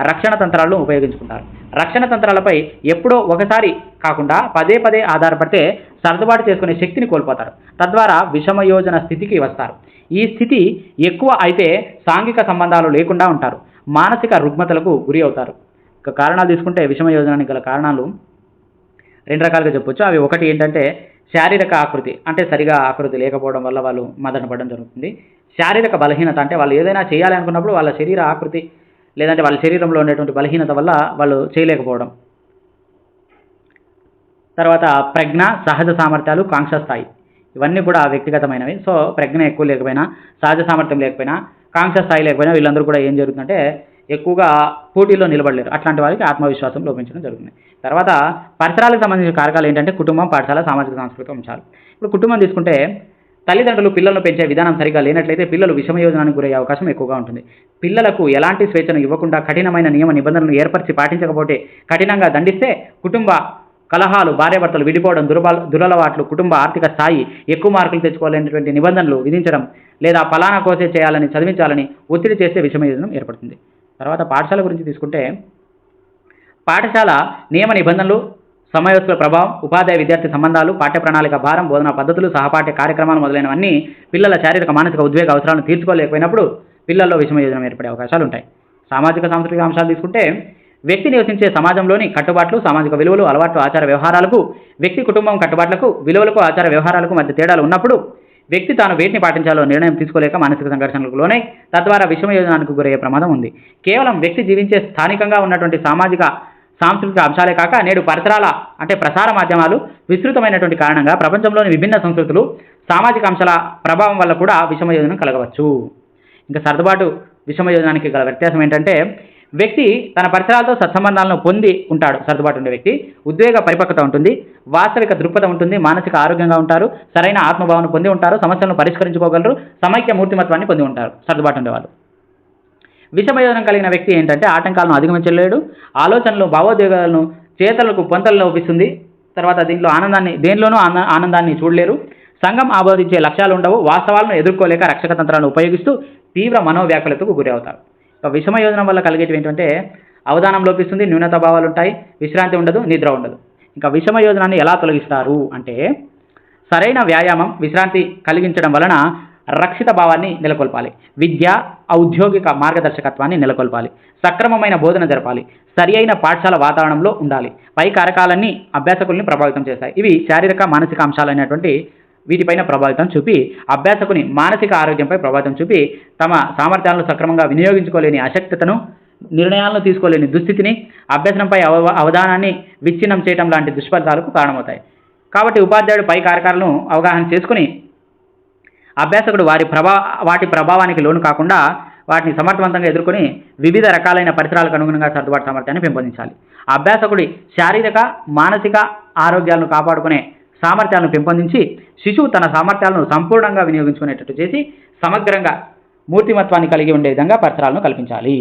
రక్షణ తంత్రాలను ఉపయోగించుకుంటారు. రక్షణ తంత్రాలపై ఎప్పుడో ఒకసారి కాకుండా పదే పదే ఆధారపడితే సర్దుబాటు చేసుకునే శక్తిని కోల్పోతారు. తద్వారా విషమయోజన స్థితికి వస్తారు. ఈ స్థితి ఎక్కువ అయితే సాంఘిక సంబంధాలు లేకుండా ఉంటారు. మానసిక రుగ్మతలకు గురి అవుతారు. ఇక కారణాలు తీసుకుంటే విషమయోజనానికి గల కారణాలు రెండు రకాలుగా చెప్పొచ్చు. అవి ఒకటి ఏంటంటే శారీరక ఆకృతి, అంటే సరిగా ఆకృతి లేకపోవడం వల్ల వాళ్ళు మదన పడడం జరుగుతుంది. శారీరక బలహీనత అంటే వాళ్ళు ఏదైనా చేయాలి అనుకున్నప్పుడు వాళ్ళ శరీర ఆకృతి లేదంటే వాళ్ళ శరీరంలో ఉండేటువంటి బలహీనత వల్ల వాళ్ళు చేయలేకపోవడం. తర్వాత ప్రజ్ఞ, సహజ సామర్థ్యాలు, కాంక్ష స్థాయి, ఇవన్నీ కూడా వ్యక్తిగతమైనవి. సో ప్రజ్ఞ ఎక్కువ లేకపోయినా, సహజ సామర్థ్యం లేకపోయినా, కాంక్ష స్థాయి లేకపోయినా వీళ్ళందరూ కూడా ఏం జరుగుతుందంటే ఎక్కువగా పోటీలో నిలబడలేరు. అట్లాంటి వారికి ఆత్మవిశ్వాసం లోపించడం జరుగుతుంది. తర్వాత పరిసరాలకు సంబంధించిన కారకాలు ఏంటంటే కుటుంబం, పాఠశాల, సామాజిక సాంస్కృతిక అంశాలు. ఇప్పుడు కుటుంబం తీసుకుంటే తల్లిదండ్రులు పిల్లలను పెంచే విధానం సరిగా లేనట్లయితే పిల్లలు విషమయోజనానికి గురయ్యే అవకాశం ఎక్కువగా ఉంటుంది. పిల్లలకు ఎలాంటి స్వేచ్ఛను ఇవ్వకుండా కఠినమైన నియమ నిబంధనలను ఏర్పరిచి పాటించకపోతే కఠినంగా దండిస్తే కుటుంబ కలహాలు, భార్యాభర్తలు విడిపోవడం, దురలవాట్లు, కుటుంబ ఆర్థిక స్థాయి, ఎక్కువ మార్కులు తెచ్చుకోవాలనేటువంటి నిబంధనలు విధించడం లేదా ఫలానా కోర్సే చేయాలని, చదివించాలని ఒత్తిడి చేస్తే విషమయోజనం ఏర్పడుతుంది. తర్వాత పాఠశాల గురించి తీసుకుంటే పాఠశాల నియమ నిబంధనలు, సమయోత్సవ ప్రభావం, ఉపాధ్యాయ విద్యార్థి సంబంధాలు, పాఠ్య ప్రణాళిక భారం, బోధనా పద్ధతులు, సహపాఠ్య కార్యక్రమాలు మొదలైనవన్నీ పిల్లల శారీరక మానసిక ఉద్వేగ అవసరాలను తీర్చుకోలేకపోయినప్పుడు పిల్లల్లో విషమయోజనం ఏర్పడే అవకాశాలు ఉంటాయి. సామాజిక సాంస్కృతిక అంశాలు తీసుకుంటే వ్యక్తి నివసించే సమాజంలోని కట్టుబాట్లు, సామాజిక విలువలు, అలవాట్లు, ఆచార వ్యవహారాలకు, వ్యక్తి కుటుంబం కట్టుబాట్లకు, విలువలకు, ఆచార వ్యవహారాలకు మధ్య తేడాలు ఉన్నప్పుడు వ్యక్తి తాను వేటిని పాటించాలో నిర్ణయం తీసుకోలేక మానసిక సంఘర్షణలకు లోనై తద్వారా విషమయోజనానికి గురయ్యే ప్రమాదం ఉంది. కేవలం వ్యక్తి జీవించే స్థానికంగా ఉన్నటువంటి సామాజిక సాంస్కృతిక అంశాలే కాక నేడు పరిసరాల అంటే ప్రసార మాధ్యమాలు విస్తృతమైనటువంటి కారణంగా ప్రపంచంలోని విభిన్న సంస్కృతులు, సామాజిక అంశాల ప్రభావం వల్ల కూడా విషమయోజనం కలగవచ్చు. ఇంకా సర్దుబాటు విషమయోజనానికి గల వ్యత్యాసం ఏంటంటే వ్యక్తి తన పరిసరాలతో సత్సంబంధాలను పొంది ఉంటాడు. సర్దుబాటు ఉండే వ్యక్తి ఉద్వేగ పరిపక్వత ఉంటుంది, వాస్తవిక దృక్పథం ఉంటుంది, మానసిక ఆరోగ్యంగా ఉంటారు, సరైన ఆత్మభావన పొంది ఉంటారు, సమస్యలను పరిష్కరించుకోగలరు, సమైక్య మూర్తిమత్వాన్ని పొంది ఉంటారు సర్దుబాటు ఉండేవాళ్ళు. విషమయోజనం కలిగిన వ్యక్తి ఏంటంటే ఆటంకాలను అధిగమించలేడు, ఆలోచనలు, భావోద్వేగాలను చేతలకు పొంతలను ఒప్పిస్తుంది. తర్వాత దేనిలోనూ ఆనందాన్ని చూడలేరు, సంఘం ఆబోధించే లక్ష్యాలు ఉండవు, వాస్తవాలను ఎదుర్కోలేక రక్షక తంత్రాలను ఉపయోగిస్తూ తీవ్ర మనోవ్యాకులతకు గురి అవుతారు. విషమయోజనం వల్ల కలిగేటివి ఏంటంటే అవధానం లోపిస్తుంది, న్యూనత భావాలు ఉంటాయి, విశ్రాంతి ఉండదు, నిద్ర ఉండదు. ఇంకా విషమయోజనాన్ని ఎలా తొలగిస్తారు అంటే సరైన వ్యాయామం, విశ్రాంతి కలిగించడం వలన రక్షిత భావాన్ని నెలకొల్పాలి. విద్య, ఔద్యోగిక మార్గదర్శకత్వాన్ని నెలకొల్పాలి. సక్రమమైన బోధన జరపాలి. సరి అయిన పాఠశాల వాతావరణంలో ఉండాలి. పై కారకాలన్నీ అభ్యాసకుల్ని ప్రభావితం చేస్తాయి. ఇవి శారీరక, మానసిక అంశాలైనటువంటి వీటిపైన ప్రభావితం చూపి అభ్యాసకుని మానసిక ఆరోగ్యంపై ప్రభావితం చూపి తమ సామర్థ్యాలను సక్రమంగా వినియోగించుకోలేని అశక్తతను, నిర్ణయాలను తీసుకోలేని దుస్థితిని, అభ్యసనంపై అవధానాన్ని విచ్ఛిన్నం చేయడం లాంటి దుష్ఫలితాలకు కారణమవుతాయి. కాబట్టి ఉపాధ్యాయుడు పై కారకాలను అవగాహన చేసుకుని అభ్యాసకుడు వాటి ప్రభావానికి లోను కాకుండా వాటిని సమర్థవంతంగా ఎదుర్కొని వివిధ రకాలైన పరిసరాలకు అనుగుణంగా సర్దుబాటు సామర్థ్యాన్ని పెంపొందించాలి. అభ్యాసకుడి శారీరక, మానసిక ఆరోగ్యాలను కాపాడుకునే సామర్థ్యాలను పెంపొందించి శిశువు తన సామర్థ్యాలను సంపూర్ణంగా వినియోగించుకునేటట్టు చేసి సమగ్రంగా మూర్తిమత్వాన్ని కలిగి ఉండే విధంగా పరిసరాలను కల్పించాలి.